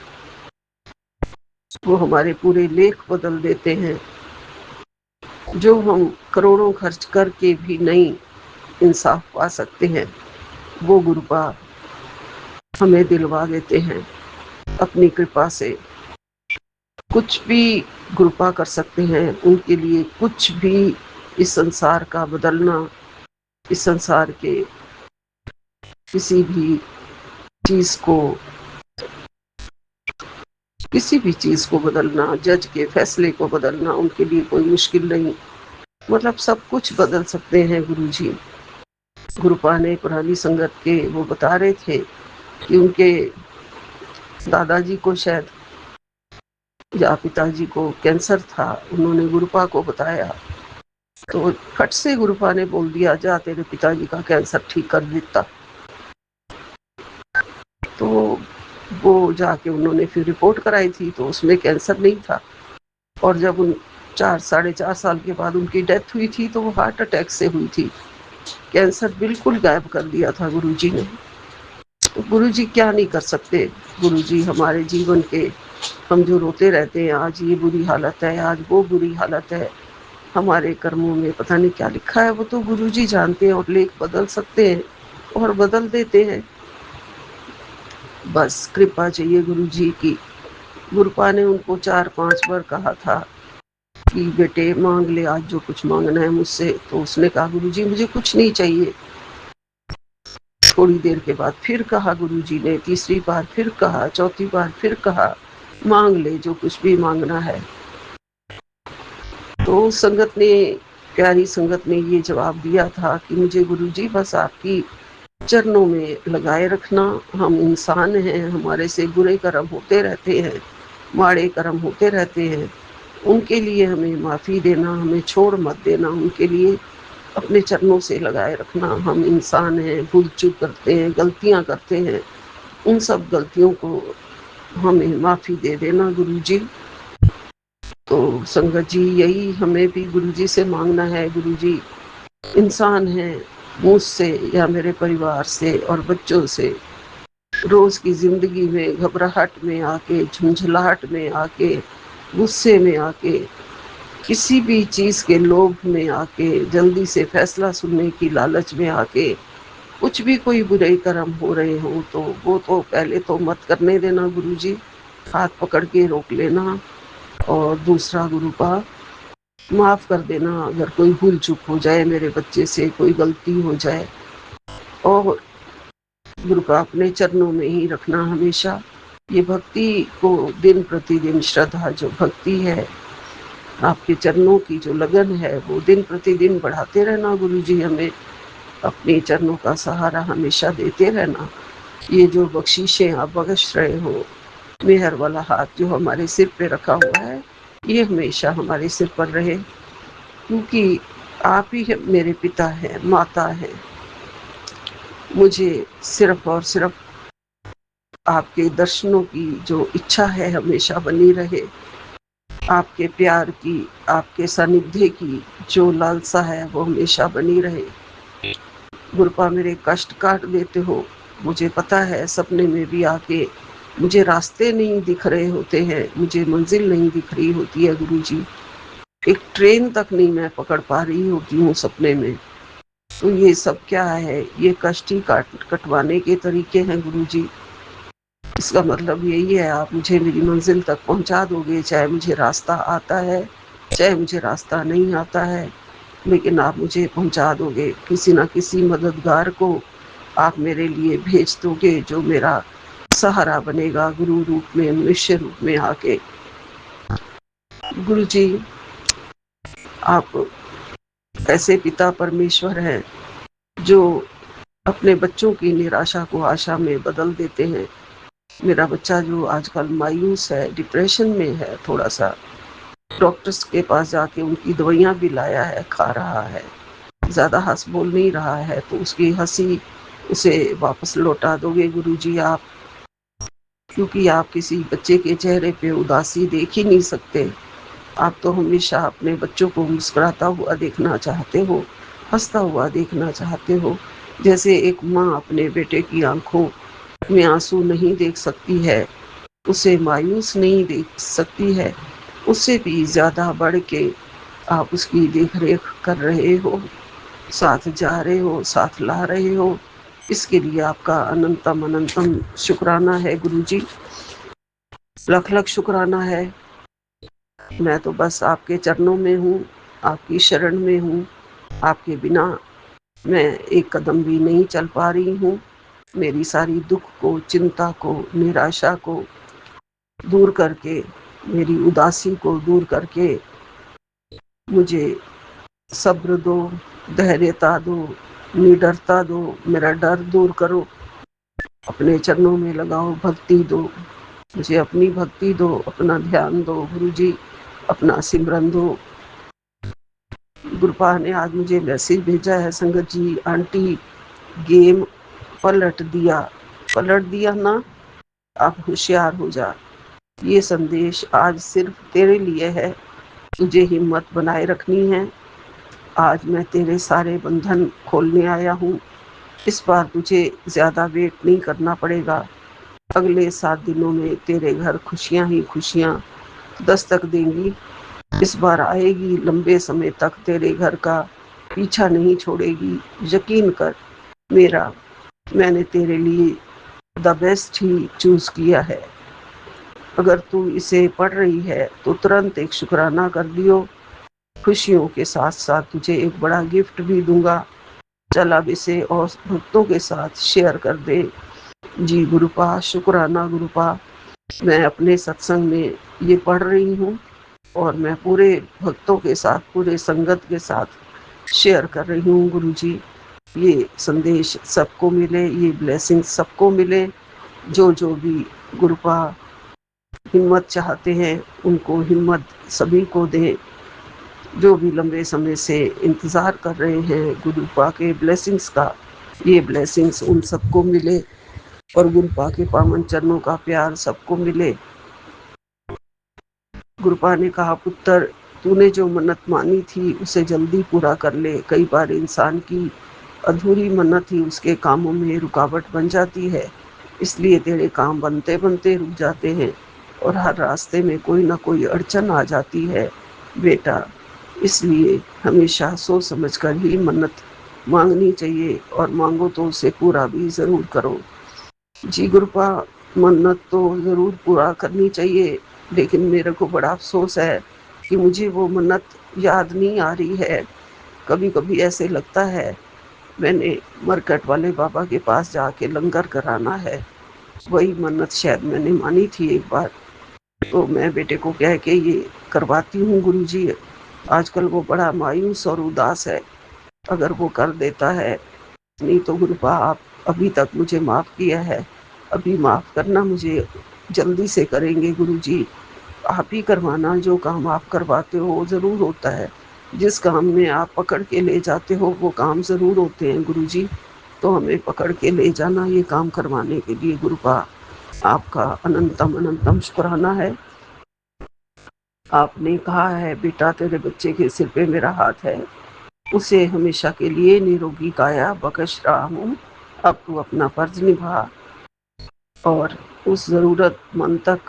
वो हमारे पूरे लेख बदल देते हैं। जो हम करोड़ों खर्च करके भी नहीं इंसाफ पा सकते हैं, वो गुरुपा हमें दिलवा देते हैं अपनी कृपा से। कुछ भी गुरुपा कर सकते हैं, उनके लिए कुछ भी इस संसार का बदलना, इस संसार के किसी भी चीज को, किसी भी चीज को बदलना, जज के फैसले को बदलना उनके लिए कोई मुश्किल नहीं। मतलब सब कुछ बदल सकते हैं गुरुजी। गुरुपा ने पुरानी संगत के वो बता रहे थे कि उनके दादाजी को शायद या पिताजी को कैंसर था। उन्होंने गुरुपा को बताया तो फट से गुरुपा ने बोल दिया, जा तेरे पिताजी का कैंसर ठीक कर देता। तो वो जाके उन्होंने फिर रिपोर्ट कराई थी तो उसमें कैंसर नहीं था। और जब उन 4-4.5 साल के बाद उनकी डेथ हुई थी तो वो हार्ट अटैक से हुई थी। कैंसर बिल्कुल गायब कर दिया था गुरुजी ने। तो गुरुजी क्या नहीं कर सकते। गुरुजी हमारे जीवन के, हम जो रोते रहते हैं आज ये बुरी हालत है, आज वो बुरी हालत है, हमारे कर्मों में पता नहीं क्या लिखा है, वो तो गुरुजी जानते हैं और लेख बदल सकते हैं और बदल देते हैं। बस कृपा चाहिए गुरुजी की। गुरुपा ने उनको 4-5 बार कहा था कि बेटे मांग ले आज जो कुछ मांगना है मुझसे। तो उसने कहा गुरुजी मुझे कुछ नहीं चाहिए। थोड़ी देर के बाद फिर कहा गुरुजी ने, तीसरी बार फिर कहा, चौथी बार फिर कहा, मांग ले जो कुछ भी मांगना है। तो संगत ने, प्यारी संगत ने ये जवाब दिया था कि मुझे गुरुजी बस आपकी चरणों में लगाए रखना। हम इंसान हैं, हमारे से बुरे कर्म होते रहते हैं, माड़े कर्म होते रहते हैं, उनके लिए हमें माफ़ी देना, हमें छोड़ मत देना, उनके लिए अपने चरणों से लगाए रखना। हम इंसान हैं, भूल चूक करते हैं, गलतियां करते हैं, उन सब गलतियों को हमें माफ़ी दे देना गुरुजी। तो संगत जी यही हमें भी गुरुजी से मांगना है। गुरुजी इंसान हैं, मुझसे या मेरे परिवार से और बच्चों से रोज की जिंदगी में घबराहट में आके, झुंझलाहट में आके, गुस्से में आके, किसी भी चीज के लोभ में आके, जल्दी से फैसला सुनने की लालच में आके कुछ भी कोई बुरे कर्म हो रहे हो तो वो तो पहले तो मत करने देना गुरुजी, हाथ पकड़ के रोक लेना। और दूसरा गुरुपा माफ कर देना अगर कोई भूल चूक हो जाए, मेरे बच्चे से कोई गलती हो जाए, और गुरुपा अपने चरणों में ही रखना हमेशा। ये भक्ति को दिन प्रतिदिन, श्रद्धा जो भक्ति है, आपके चरणों की जो लगन है वो दिन प्रतिदिन बढ़ाते रहना गुरुजी। हमें अपने चरणों का सहारा हमेशा देते रहना। ये जो बख्शीशें आप बख्श रहे हो मेहर वाला हाथ जो हमारे सिर पे रखा हुआ है, ये हमेशा हमारे सिर पर रहे, क्योंकि आप ही मेरे पिता हैं, माता हैं। मुझे सिर्फ और सिर्फ आपके दर्शनों की जो इच्छा है हमेशा बनी रहे, आपके प्यार की, आपके सानिध्य की जो लालसा है वो हमेशा बनी रहे। गुरुपा मेरे कष्ट काट देते हो, मुझे पता है। सपने में भी आके मुझे रास्ते नहीं दिख रहे होते हैं, मुझे मंजिल नहीं दिख रही होती है गुरुजी। एक ट्रेन तक नहीं मैं पकड़ पा रही होती हूँ सपने में। तो ये सब क्या है? ये कष्ट ही कटवाने के तरीके हैं गुरुजी। इसका मतलब यही है, आप मुझे मेरी मंजिल तक पहुंचा दोगे, चाहे मुझे रास्ता आता है, चाहे मुझे रास्ता नहीं आता है, लेकिन आप मुझे पहुंचा दोगे। किसी ना किसी मददगार को आप मेरे लिए भेज दोगे, जो मेरा सहारा बनेगा गुरु रूप में, मनुष्य रूप में आके। गुरु जी, आप ऐसे पिता परमेश्वर हैं जो अपने बच्चों की निराशा को आशा में बदल देते हैं। मेरा बच्चा जो आजकल मायूस है, डिप्रेशन में है, थोड़ा सा डॉक्टर्स के पास जाके उनकी दवाइयाँ भी लाया है, खा रहा है, ज़्यादा हंस बोल नहीं रहा है, तो उसकी हंसी उसे वापस लौटा दोगे गुरुजी आप, क्योंकि आप किसी बच्चे के चेहरे पे उदासी देख ही नहीं सकते। आप तो हमेशा अपने बच्चों को मुस्कुराता हुआ देखना चाहते हो, हंसता हुआ देखना चाहते हो। जैसे एक माँ अपने बेटे की आंखों में आंसू नहीं देख सकती है, उसे मायूस नहीं देख सकती है, उससे भी ज़्यादा बढ़ के आप उसकी देख रेख कर रहे हो, साथ जा रहे हो, साथ ला रहे हो। इसके लिए आपका अनंतम अनंतम शुक्राना है गुरुजी, लख लख शुक्राना है। मैं तो बस आपके चरणों में हूँ, आपकी शरण में हूँ। आपके बिना मैं एक कदम भी नहीं चल पा रही हूँ। मेरी सारी दुख को, चिंता को, निराशा को दूर करके, मेरी उदासी को दूर करके मुझे सब्र दो, धैर्यता दो, निडरता दो, मेरा डर दूर करो, अपने चरणों में लगाओ, भक्ति दो, मुझे अपनी भक्ति दो, अपना ध्यान दो गुरुजी, अपना सिमरन दो। गुरुपा ने आज मुझे मैसेज भेजा है, संगत जी आंटी गेम पलट दिया ना, अब होशियार हो जा। ये संदेश आज सिर्फ तेरे लिए है, तुझे हिम्मत बनाए रखनी है। आज मैं तेरे सारे बंधन खोलने आया हूँ। इस बार तुझे ज़्यादा वेट नहीं करना पड़ेगा। अगले 7 दिनों में तेरे घर खुशियाँ ही खुशियाँ दस्तक देंगी। इस बार आएगी, लंबे समय तक तेरे घर का पीछा नहीं छोड़ेगी। यकीन कर मेरा, मैंने तेरे लिए द बेस्ट ही चूज किया है। अगर तू इसे पढ़ रही है तो तुरंत एक शुक्राना कर दियो। खुशियों के साथ साथ तुझे एक बड़ा गिफ्ट भी दूंगा। चल अब इसे और भक्तों के साथ शेयर कर दे। जी गुरुपा, शुक्राना गुरुपा। मैं अपने सत्संग में ये पढ़ रही हूँ और मैं पूरे भक्तों के साथ, पूरे संगत के साथ शेयर कर रही हूँ गुरुजी। ये संदेश सबको मिले, ये ब्लेसिंग सबको मिले। जो भी गुरुपा हिम्मत चाहते हैं उनको हिम्मत सभी को दें। जो भी लंबे समय से इंतज़ार कर रहे हैं गुरुपा के ब्लेसिंग्स का, ये ब्लेसिंग्स उन सबको मिले और गुरुपा के पावन चरणों का प्यार सबको मिले। गुरुपा ने कहा, पुत्र तूने जो मन्नत मानी थी उसे जल्दी पूरा कर ले। कई बार इंसान की अधूरी मन्नत ही उसके कामों में रुकावट बन जाती है, इसलिए तेरे काम बनते बनते रुक जाते हैं और हर रास्ते में कोई ना कोई अड़चन आ जाती है बेटा। इसलिए हमेशा सोच समझ कर ही मन्नत मांगनी चाहिए और मांगो तो उसे पूरा भी ज़रूर करो। जी गुरुपा, मन्नत तो ज़रूर पूरा करनी चाहिए, लेकिन मेरे को बड़ा अफसोस है कि मुझे वो मन्नत याद नहीं आ रही है। कभी कभी ऐसे लगता है मैंने मरकट वाले बाबा के पास जाके लंगर कराना है, वही मन्नत शायद मैंने मानी थी एक बार। तो मैं बेटे को कह के ये करवाती हूँ गुरुजी। आजकल वो बड़ा मायूस और उदास है, अगर वो कर देता है। नहीं तो गुरुपा आप अभी तक मुझे माफ़ किया है, अभी माफ़ करना मुझे जल्दी से करेंगे गुरुजी। आप ही करवाना, जो काम आप करवाते हो वो ज़रूर होता है। जिस काम में आप पकड़ के ले जाते हो वो काम ज़रूर होते हैं गुरुजी। तो हमें पकड़ के ले जाना ये काम करवाने के लिए गुरुपा। आपका अनंतम अनंतम शुक्राना है। आपने कहा है बेटा तेरे बच्चे के सिर पे मेरा हाथ है, उसे हमेशा के लिए निरोगी काया बख्श रहा हूँ। अब तू अपना फर्ज निभा और उस ज़रूरतमंद तक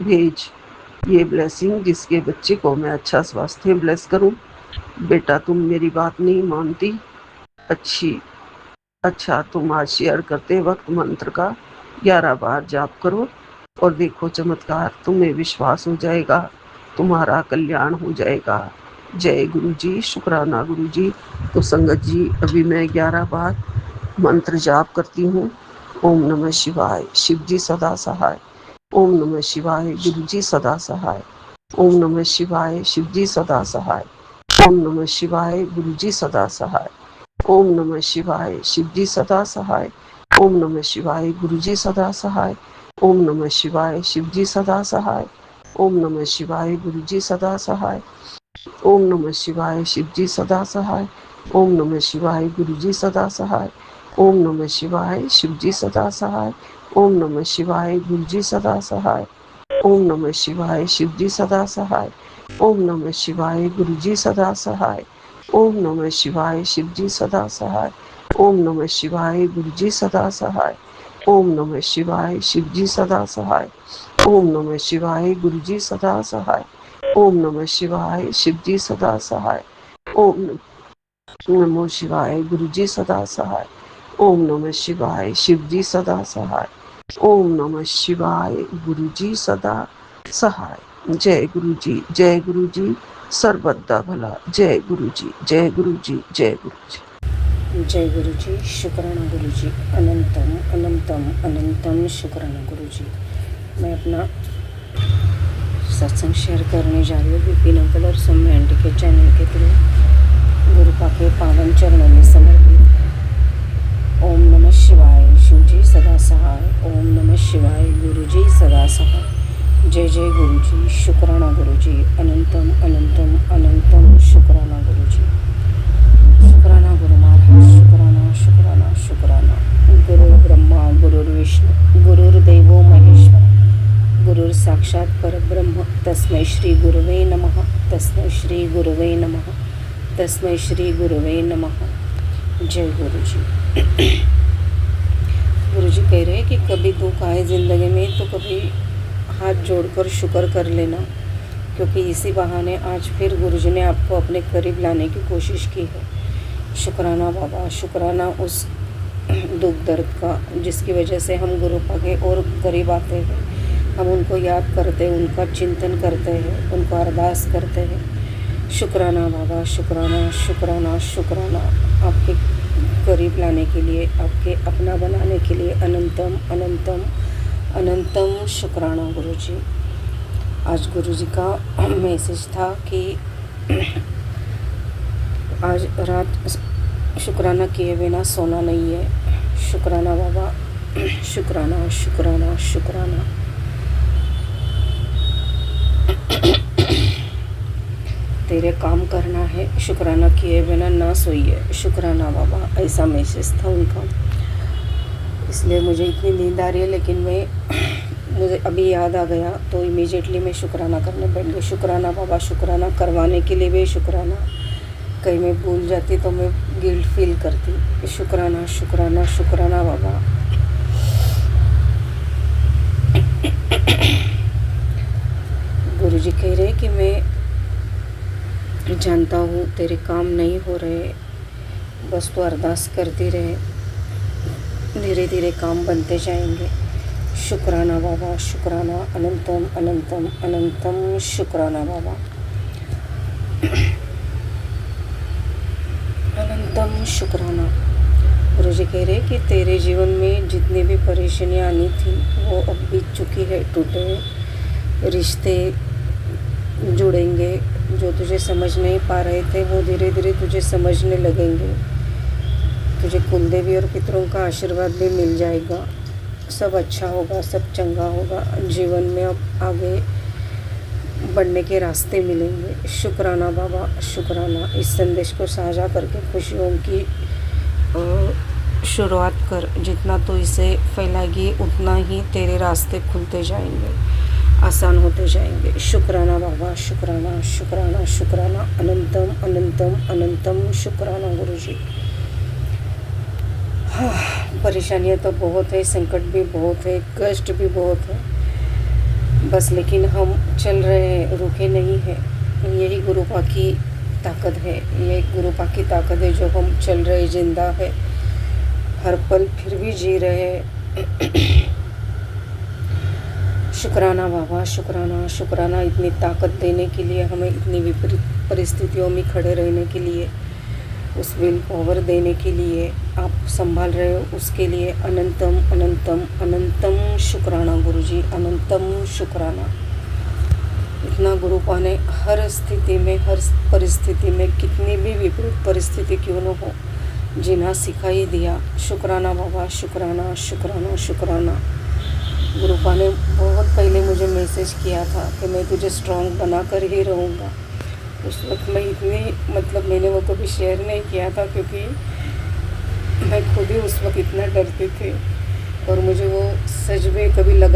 भेज ये ब्लेसिंग, जिसके बच्चे को मैं अच्छा स्वास्थ्य ब्लेस करूं। बेटा तुम मेरी बात नहीं मानती। अच्छा तुम आज शेयर करते वक्त मंत्र का 11 बार जाप करो और देखो चमत्कार, तुम्हें विश्वास हो जाएगा, तुम्हारा कल्याण हो जाएगा। जय गुरु जी, शुक्राना गुरु जी। तो संगत जी अभी मैं 11 बार मंत्र जाप करती हूँ। ओम नमः शिवाय, शिव जी सदा सहाय। ओम नमः शिवाय, गुरु जी सदा सहाय। ओम नमः शिवाय, शिव जी सदा सहाय। ओम नमः शिवाय, गुरु जी सदा सहाय। ओम नमः शिवाय, शिव जी सदा सहाय। ओम नमः शिवाय, गुरु जी सदा सहाय। ओम नमः शिवाय, शिव जी सदा सहाय। ओम नमः शिवाय, गुरु जी सदा सहाय। ओम नमः शिवाय, शिव जी सदा सहाय। ओम नमः शिवाय, गुरु जी सदा सहाय। ओम नमः शिवाय, शिव जी सदा सहाय। ओम नमः शिवाय, गुरु जी सदा सहाय। ओम नमः शिवाय, शिव जी सदा सहाय। ओम नमः शिवाय, गुरु जी सदा सहाय। ओम नमः शिवाय, शिव जी सदा सहाय। ओम नमः शिवाय, गुरु जी सदा सहाय। ओम नमः शिवाय, शिव जी सदा सहाय। ओम नमः शिवाय, गुरु जी सदा सहाय। ओम नमः शिवाय, शिव जी सदा सहाय। ओम नमः शिवाय, गुरु जी सदा सहाय। ओम नमः शिवाय, शिव जी सदा सहाय। ओम नमः शिवाय, गुरु जी सदा सहाय। जय गुरु जी, जय गुरु जी, सर्वदा भला। जय गुरु जी, जय गुरु जी, जय गुरु जी। जय गुरु जी, शुक्राना गुरु जी, अनंतम अनंतम अनंतम शुक्राना गुरु जी। मैं अपना सत्संग शेयर करने जा रही हूँ विपिन अंकल और सौम्य आंटी के चैनल के थ्रू, गुरुपा के पावन चरणों में समर्पित। ओम नमः शिवाय, शिव जी सदा सहाय। ओम नमः शिवाय, गुरु जी सदा सहाय। जय जय गुरु जी, शुक्राना गुरु जी, अनंतम अनंतम अनंतम शुक्राना गुरु जी। शुक्राना गुरु महाराज, शुक्राना शुक्राना शुक्राना। गुरु ब्रह्मा गुरुर्विष्णु गुरुर्देवो महेश्वर गुरुर साक्षात परब्रह्म तस्मै श्री गुरुवे नमः। तस्मै श्री गुरुवे नमः। तस्मै श्री गुरुवे नमः। जय गुरु जी। गुरु जी कह रहे हैं कि कभी दुख आए ज़िंदगी में तो कभी हाथ जोड़कर शुक्र कर लेना, क्योंकि इसी बहाने आज फिर गुरु जी ने आपको अपने करीब लाने की कोशिश की है। शुक्राना बाबा, शुक्राना उस दुख दर्द का जिसकी वजह से हम गुरुपा के और करीब आते हैं, हम उनको याद करते हैं, उनका चिंतन करते हैं, उनको अरदास करते हैं। शुक्राना बाबा, शुक्राना शुक्राना शुक्राना, आपके करीब लाने के लिए, आपके अपना बनाने के लिए अनंतम अनंतम अनंतम शुक्राना गुरु जी। आज गुरु जी का मैसेज था कि आज रात शुक्राना किए बिना सोना नहीं है। शुक्राना बाबा, शुक्राना शुक्राना शुक्राना। तेरे काम करना है, शुक्राना किए बिना ना सोइए। शुक्राना बाबा, ऐसा मैसेज था उनका। इसलिए मुझे इतनी नींद आ रही है, लेकिन मुझे अभी याद आ गया तो इमीडिएटली मैं शुक्राना करने बैठ गई। शुक्राना बाबा, शुक्राना करवाने के लिए भी शुक्राना। कहीं मैं भूल जाती तो मैं गिल्ट फील करती। शुक्राना शुक्राना शुक्राना बाबा। गुरु जी कह रहे कि मैं जानता हूँ तेरे काम नहीं हो रहे, बस तो अरदास करती रहे, धीरे धीरे काम बनते जाएंगे। शुक्राना बाबा, शुक्राना, अनंतम अनंतम अनंतम शुक्राना बाबा। अनंतम शुक्राना। गुरु जी कह रहे कि तेरे जीवन में जितनी भी परेशानियाँ आनी थी वो अब बीत चुकी है। टूटे रिश्ते जुड़ेंगे, जो तुझे समझ नहीं पा रहे थे वो धीरे धीरे तुझे समझने लगेंगे। तुझे कुलदेवी और पितरों का आशीर्वाद भी मिल जाएगा। सब अच्छा होगा, सब चंगा होगा। जीवन में अब आगे बढ़ने के रास्ते मिलेंगे। शुक्राना बाबा, शुक्राना। इस संदेश को साझा करके खुशियों की शुरुआत कर। जितना तो इसे फैलाएगी उतना ही तेरे रास्ते खुलते जाएंगे, आसान होते जाएंगे। शुक्राना बाबा, शुक्राना, शुक्राना, शुक्राना। अनंतम अनंतम अनंतम शुक्राना गुरुजी। हाँ, परेशानियाँ तो बहुत है, संकट भी बहुत है, कष्ट भी बहुत है, बस लेकिन हम चल रहे हैं, रुके नहीं हैं। यही गुरुपा की ताकत है, ये गुरुपा की ताकत है जो हम चल रहे, जिंदा है, हर पल फिर भी जी रहे हैं। शुक्राना बाबा, शुक्राना, शुक्राना। इतनी ताकत देने के लिए, हमें इतनी विपरीत परिस्थितियों में खड़े रहने के लिए, उस विल पावर देने के लिए, आप संभाल रहे हो उसके लिए अनंतम अनंतम अनंतम शुक्राना गुरुजी, अनंतम शुक्राना। इतना गुरुपा ने हर स्थिति में, हर परिस्थिति में, कितनी भी विपरीत परिस्थिति क्यों न हो, जीना सिखा ही दिया। शुक्राना बाबा, शुक्राना, शुक्राना, शुक्राना। गुरुपा ने बहुत पहले मुझे मैसेज किया था कि मैं तुझे स्ट्रॉन्ग बना कर ही रहूँगा। उस वक्त मैं इतनी मैंने वो कभी शेयर नहीं किया था, क्योंकि मैं खुद ही उस वक्त इतना डरती थी और मुझे वो सच में कभी लग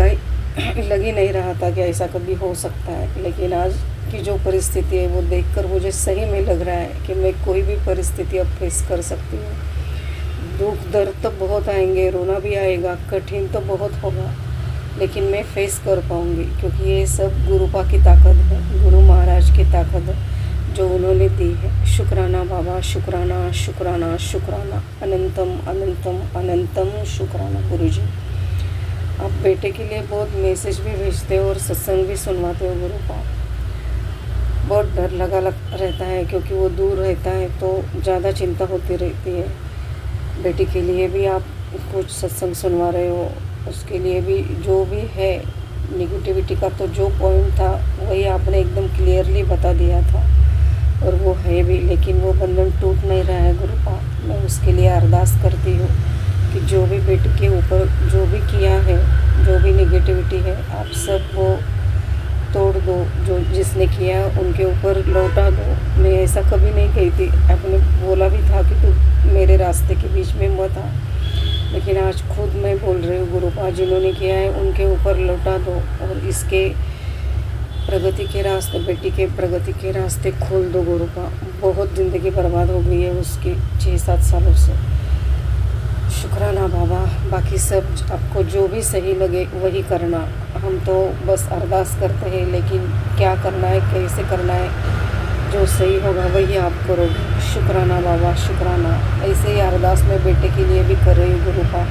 ही नहीं रहा था कि ऐसा कभी हो सकता है। लेकिन आज की जो परिस्थिति है वो देखकर मुझे सही में लग रहा है कि मैं कोई भी परिस्थिति अब फेस कर सकती हूँ। दुख दर्द तो बहुत आएंगे, रोना भी आएगा, कठिन तो बहुत होगा, लेकिन मैं फेस कर पाऊँगी, क्योंकि ये सब गुरुपा की ताकत है, गुरु महाराज की ताकत है जो उन्होंने दी है। शुक्राना बाबा, शुक्राना, शुक्राना, शुक्राना। अनंतम अनंतम अनंतम शुक्राना गुरुजी। आप बेटे के लिए बहुत मैसेज भी भेजते हो और सत्संग भी सुनवाते हो गुरुपा। बहुत डर लगा रहता है, क्योंकि वो दूर रहता है तो ज़्यादा चिंता होती रहती है। बेटी के लिए भी आप कुछ सत्संग सुनवा रहे हो, उसके लिए भी जो भी है निगेटिविटी का तो जो पॉइंट था वही आपने एकदम क्लियरली बता दिया था, और वो है भी, लेकिन वो बंधन टूट नहीं रहा है गुरुपा। मैं उसके लिए अरदास करती हूँ कि जो भी बेटी के ऊपर जो भी किया है, जो भी निगेटिविटी है, आप सब वो तोड़ दो, जो जिसने किया उनके ऊपर लौटा दो। मैं ऐसा कभी नहीं कही थी, आपने बोला भी था कि तू मेरे रास्ते के बीच में मत आ, लेकिन आज खुद मैं बोल रही हूँ गुरुपा, जिन्होंने किया है उनके ऊपर लौटा दो और इसके प्रगति के रास्ते, बेटी के प्रगति के रास्ते खोल दो गुरुपा। बहुत ज़िंदगी बर्बाद हो गई है उसकी 6-7 सालों से। शुक्राना बाबा। बाकी सब आपको जो भी सही लगे वही करना, हम तो बस अरदास करते हैं, लेकिन क्या करना है, कैसे करना है, जो सही होगा वही आप करोगे। शुक्राना बाबा, शुक्राना। ऐसे ही अरदास में बेटे के लिए भी कर रही हूँ गुरुपा।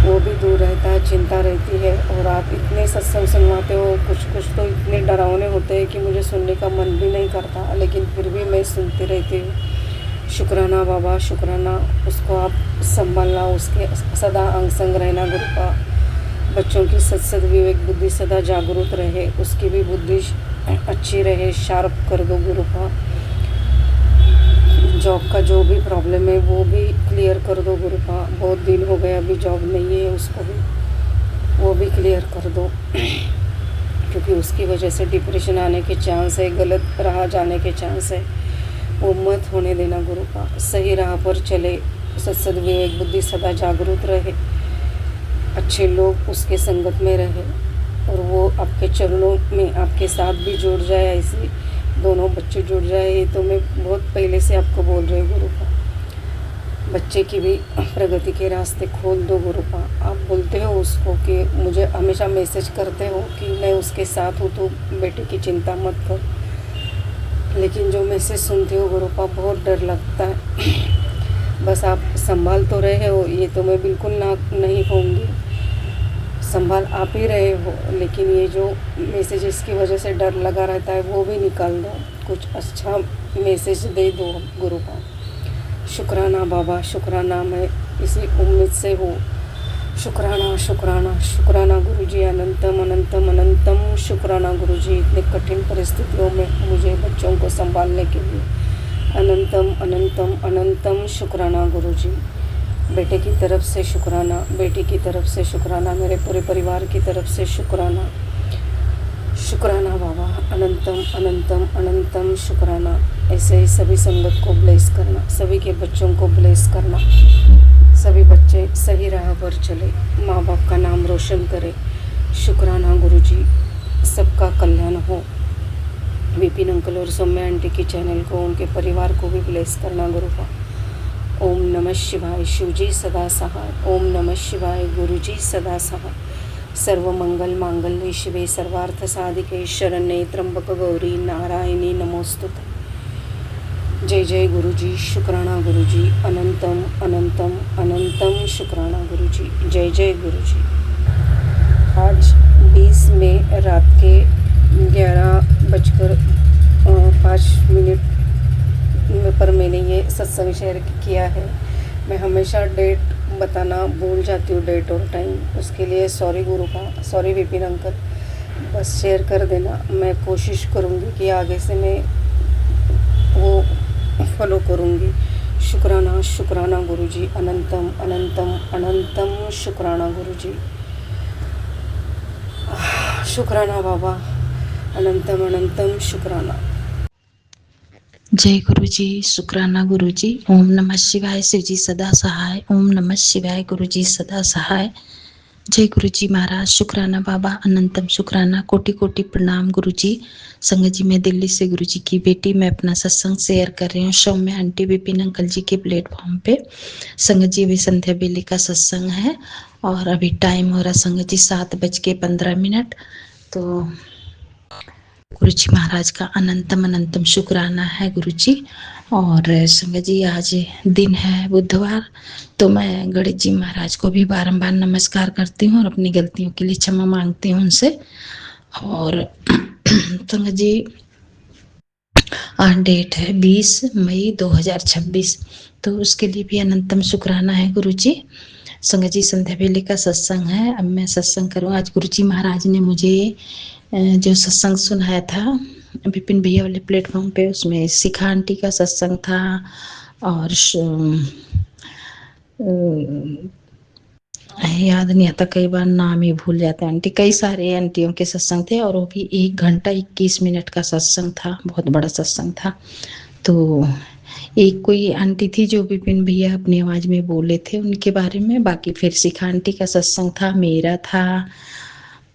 वो भी दूर रहता है, चिंता रहती है, और आप इतने सत्संग सुनवाते हो, कुछ तो इतने डरावने होते हैं कि मुझे सुनने का मन भी नहीं करता, लेकिन फिर भी मैं सुनती रहती हूँ। शुक्राना बाबा, शुक्राना। उसको आप संभालना, उसके सदा अंग संग रहना गुरुपा। बच्चों की सद विवेक बुद्धि सदा जागरूक रहे, उसकी भी बुद्धि अच्छी रहे, शार्प कर दो गुरुपा। जॉब का जो भी प्रॉब्लम है वो भी क्लियर कर दो गुरुपा। बहुत दिन हो गए, अभी जॉब नहीं है उसको भी, वो भी क्लियर कर दो, क्योंकि उसकी वजह से डिप्रेशन आने के चांस है, गलत राह जाने के चांस है। वो मत होने देना गुरुपा। सही राह पर चले, सद विवेक बुद्धि सदा जागरूक रहे, अच्छे लोग उसके संगत में रहे, और वो आपके चरणों में आपके साथ भी जुड़ जाए, ऐसे दोनों बच्चे जुड़ जाए। ये तो मैं बहुत पहले से आपको बोल रही हूँ गुरुपा। बच्चे की भी प्रगति के रास्ते खोल दो गुरुपा। आप बोलते हो उसको कि मुझे हमेशा मैसेज करते हो कि मैं उसके साथ हूँ, तो बेटे की चिंता मत कर, लेकिन जो मैसेज सुनती हो गुरुपा बहुत डर लगता है। बस आप संभाल तो रहे हो, ये तो मैं बिल्कुल नहीं कहूँगी, संभाल आप ही रहे हो, लेकिन ये जो मैसेजेस की वजह से डर लगा रहता है वो भी निकाल दो, कुछ अच्छा मैसेज दे दो गुरुपा। शुक्राना बाबा, शुक्राना। मैं इसी उम्मीद से हूँ। शुक्राना, शुक्राना, शुक्राना गुरुजी। अनंतम अनंतम अनंतम शुक्राना गुरुजी। इतने कठिन परिस्थितियों में मुझे बच्चों को संभालने के लिए अनंतम अनंतम अनंतम शुक्राना गुरुजी। बेटे की तरफ से शुक्राना, बेटी की तरफ से शुक्राना, मेरे पूरे परिवार की तरफ से शुक्राना। शुक्राना बाबा, अनंतम अनंतम अनंतम शुक्राना। ऐसे ही सभी संगत को ब्लेस करना, सभी के बच्चों को ब्लेस करना, सभी बच्चे सही राह पर चले, माँ बाप का नाम रोशन करे। शुक्राना गुरुजी, सबका कल्याण हो। विपिन अंकल और सौम्या आंटी की चैनल को, उनके परिवार को भी ब्लेस करना गुरुपा। ओम नमः शिवाय, शिवजी सदा सहाय। ओम नमः शिवाय, गुरुजी सदा सहाय। सर्व मंगल मांगल्ये शिवे सर्वार्थ साधिके शरण्ये त्र्यंबक गौरी नारायणी नमोस्तुते। जय जय गुरुजी, शुक्राना गुरुजी, अनंतम अनंतम अनंतम शुक्राना गुरुजी। जय जय गुरुजी। आज 20 मई रात के 11:05 पर मैंने ये सत्संग शेयर किया है। मैं हमेशा डेट बताना भूल जाती हूँ, डेट और टाइम, उसके लिए सॉरी गुरुपा, सॉरी विपिन अंकल, बस शेयर कर देना। मैं कोशिश करूँगी कि आगे से मैं वो फॉलो करूँगी। शुक्राना शुक्राना गुरुजी, अनंतम अनंतम अनंतम शुक्राना गुरुजी। शुक्राना बाबा, अनंतम अनंतम शुक्राना। जय गुरुजी, शुक्राना गुरुजी। ओम नमः शिवाय, शिवजी सदा सहाय। ओम नमः शिवाय, गुरुजी सदा सहाय। जय गुरुजी महाराज, शुक्राना बाबा, अनंतम शुक्राना, कोटि कोटि प्रणाम गुरुजी। संगत जी, मैं दिल्ली से गुरुजी की बेटी, मैं अपना सत्संग शेयर कर रही हूँ सौम्या आंटी विपिन अंकल जी के प्लेटफॉर्म पे। संगत जी, अभी संध्या बेले का सत्संग है और अभी टाइम हो रहा संगत जी 7:15। तो गुरुजी महाराज का अनंतम अनंतम शुक्राना है गुरुजी। और संगत जी, आज दिन है बुधवार, तो मैं गणेश जी महाराज को भी बारंबार नमस्कार करती हूँ और अपनी गलतियों के लिए क्षमा मांगती हूँ उनसे। और संगत जी, आज डेट है 20 मई 2026, तो उसके लिए भी अनंतम शुक्राना है गुरुजी। संगत जी, संध्या बेले का सत्संग है, अब मैं सत्संग करूँ। आज गुरुजी महाराज ने मुझे जो सत्संग सुनाया था विपिन भैया वाले प्लेटफॉर्म पे, उसमें शिखा आंटी का सत्संग था और याद नहीं आता, कई बार नाम ही भूल जाते हैं आंटी, कई सारे आंटियों के सत्संग थे और वो भी 1 घंटा 21 मिनट का सत्संग था, बहुत बड़ा सत्संग था। तो एक कोई आंटी थी जो विपिन भैया अपनी आवाज में बोले थे उनके बारे में, बाकी फिर शिखा आंटी का सत्संग था, मेरा था,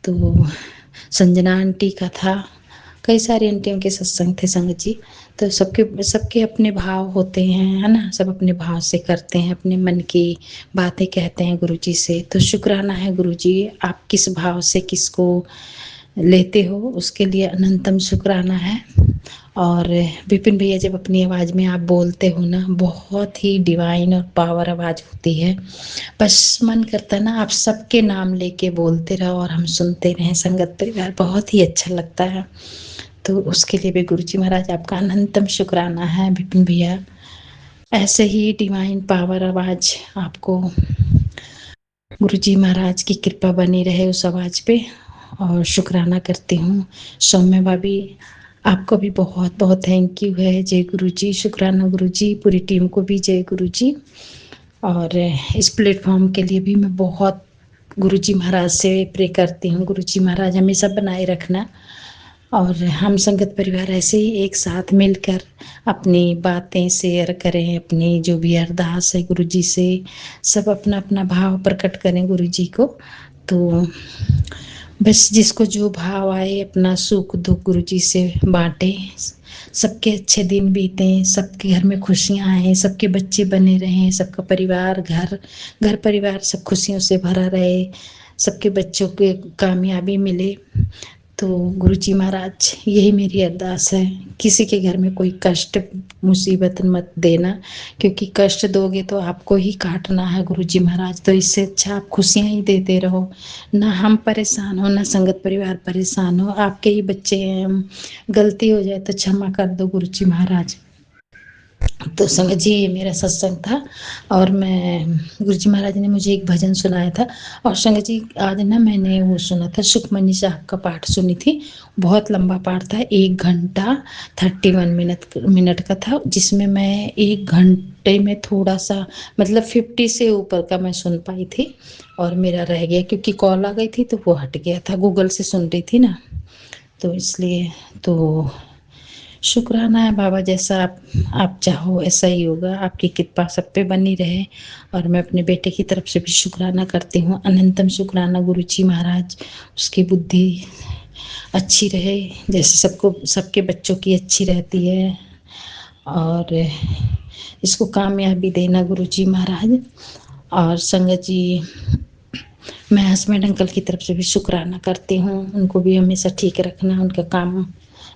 तो संजना आंटी का था, कई सारी आंटियों के सत्संग थे संगत जी। तो सबके अपने भाव होते हैं, है ना, सब अपने भाव से करते हैं, अपने मन की बातें कहते हैं गुरुजी से। तो शुक्राना है गुरुजी, आप किस भाव से किसको लेते हो उसके लिए अनंतम शुक्राना है। और विपिन भैया, जब अपनी आवाज़ में आप बोलते हो ना, बहुत ही डिवाइन और पावर आवाज़ होती है, बस मन करता है ना आप सबके नाम लेके बोलते रहो और हम सुनते रहें संगत परिवार, बहुत ही अच्छा लगता है। तो उसके लिए भी गुरुजी महाराज आपका अनंतम शुक्राना है विपिन भैया। ऐसे ही डिवाइन पावर आवाज़ आपको गुरुजी महाराज की कृपा बनी रहे उस आवाज़ पे, और शुक्राना करती हूँ। सौम्या भाभी, आपको भी बहुत बहुत थैंक यू है। जय गुरुजी, शुक्राना गुरुजी, पूरी टीम को भी जय गुरुजी। और इस प्लेटफॉर्म के लिए भी मैं बहुत गुरुजी महाराज से प्रे करती हूँ, गुरुजी महाराज हमेशा बनाए रखना और हम संगत परिवार ऐसे ही एक साथ मिलकर अपनी बातें शेयर करें, अपनी जो भी अरदास है गुरुजी से, सब अपना अपना भाव प्रकट करें गुरुजी को। तो बस जिसको जो भाव आए अपना सुख दुख गुरुजी से बांटे, सबके अच्छे दिन बीतें, सबके घर में खुशियां आए, सबके बच्चे बने रहें, सबका परिवार घर परिवार सब खुशियों से भरा रहे, सबके बच्चों के कामयाबी मिले। तो गुरुजी महाराज, यही मेरी अरदास है, किसी के घर में कोई कष्ट मुसीबत मत देना, क्योंकि कष्ट दोगे तो आपको ही काटना है गुरुजी महाराज। तो इससे अच्छा आप खुशियाँ ही देते रहो, ना हम परेशान हो ना संगत परिवार परेशान हो। आपके ही बच्चे हैं, गलती हो जाए तो क्षमा कर दो गुरुजी महाराज। तो संगत जी ये मेरा सत्संग था और मैं गुरु जी महाराज ने मुझे एक भजन सुनाया था। और संगत जी आज ना मैंने वो सुना था, सुखमनी साहब का पाठ सुनी थी। बहुत लंबा पाठ था, 1 घंटा 31 मिनट का था, जिसमें मैं 1 घंटे में थोड़ा सा मतलब 50 से ऊपर का मैं सुन पाई थी और मेरा रह गया क्योंकि कॉल आ गई थी तो वो हट गया था। गूगल से सुन रही थी ना, तो इसलिए तो शुक्राना है बाबा, जैसा आप चाहो ऐसा ही होगा। आपकी कृपा सब पे बनी रहे। और मैं अपने बेटे की तरफ से भी शुक्राना करती हूँ, अनंतम शुक्राना गुरु जी महाराज, उसकी बुद्धि अच्छी रहे जैसे सबके बच्चों की अच्छी रहती है। और इसको कामयाबी देना गुरु जी महाराज। और संगत जी मैं हस्बैंड अंकल की तरफ से भी शुक्राना करती हूँ, उनको भी हमेशा ठीक रखना, उनका काम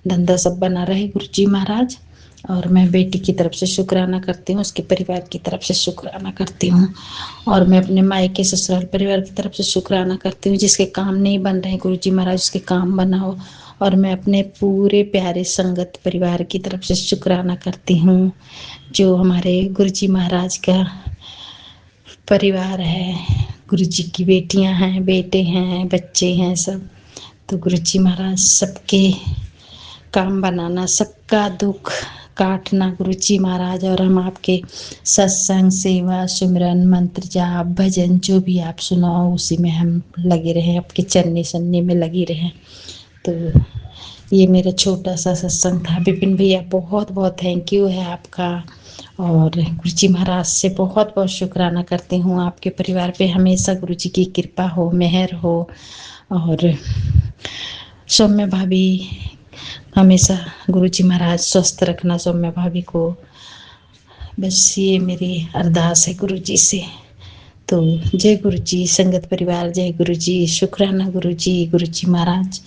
धंधा सब बना रहे गुरु जी महाराज। और मैं बेटी की तरफ से शुक्राना करती हूँ, उसके परिवार की तरफ से शुक्राना करती हूँ। और मैं अपने मायके ससुराल परिवार की तरफ से शुक्राना करती हूँ, जिसके काम नहीं बन रहे गुरु जी महाराज उसके काम बनाओ। और मैं अपने पूरे प्यारे संगत परिवार की तरफ से शुक्राना करती हूँ, जो हमारे गुरु जी महाराज का परिवार है। गुरु जी की बेटियां हैं, बेटे हैं, बच्चे हैं सब। तो गुरु जी महाराज सबके काम बनाना, सबका दुख काटना गुरु जी महाराज। और हम आपके सत्संग, सेवा, सिमरन, मंत्र जाप, भजन जो भी आप सुनाओ उसी में हम लगे रहें, आपके चरनी सन्नी में लगी रहें। तो ये मेरा छोटा सा सत्संग था। विपिन भैया बहुत बहुत थैंक यू है आपका। और गुरु जी महाराज से बहुत बहुत शुक्राना करती हूँ, आपके परिवार पे हमेशा गुरु जी की कृपा हो, मेहर हो। और सौम्य भाभी हमेशा गुरु जी महाराज स्वस्थ रखना सौम्य भाभी को। बस ये मेरी अरदास है गुरु जी से। तो जय गुरु जी संगत परिवार, जय गुरु जी, शुक्राना गुरु जी महाराज।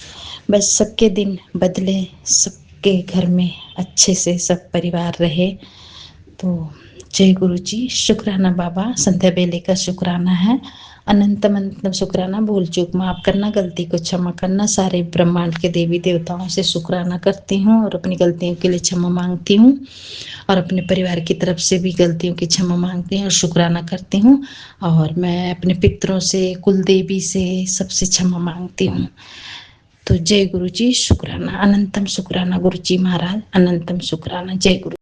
बस सबके दिन बदले, सबके घर में अच्छे से सब परिवार रहे। तो जय गुरु जी, शुक्राना बाबा। संध्या बेले का शुक्राना है, अनंतम अनंतम शुक्राना। भूल चूक माफ करना, गलती को क्षमा करना। सारे ब्रह्मांड के देवी देवताओं से शुक्राना करती हूँ और अपनी गलतियों के लिए क्षमा मांगती हूँ। और अपने परिवार की तरफ से भी गलतियों की क्षमा मांगती हूँ और शुक्राना करती हूँ। और मैं अपने पितरों से, कुल देवी से, सबसे क्षमा मांगती हूँ। तो जय गुरु जी, शुक्राना, अनंतम शुक्राना गुरु जी महाराज, अनंतम शुक्राना। जय गुरु।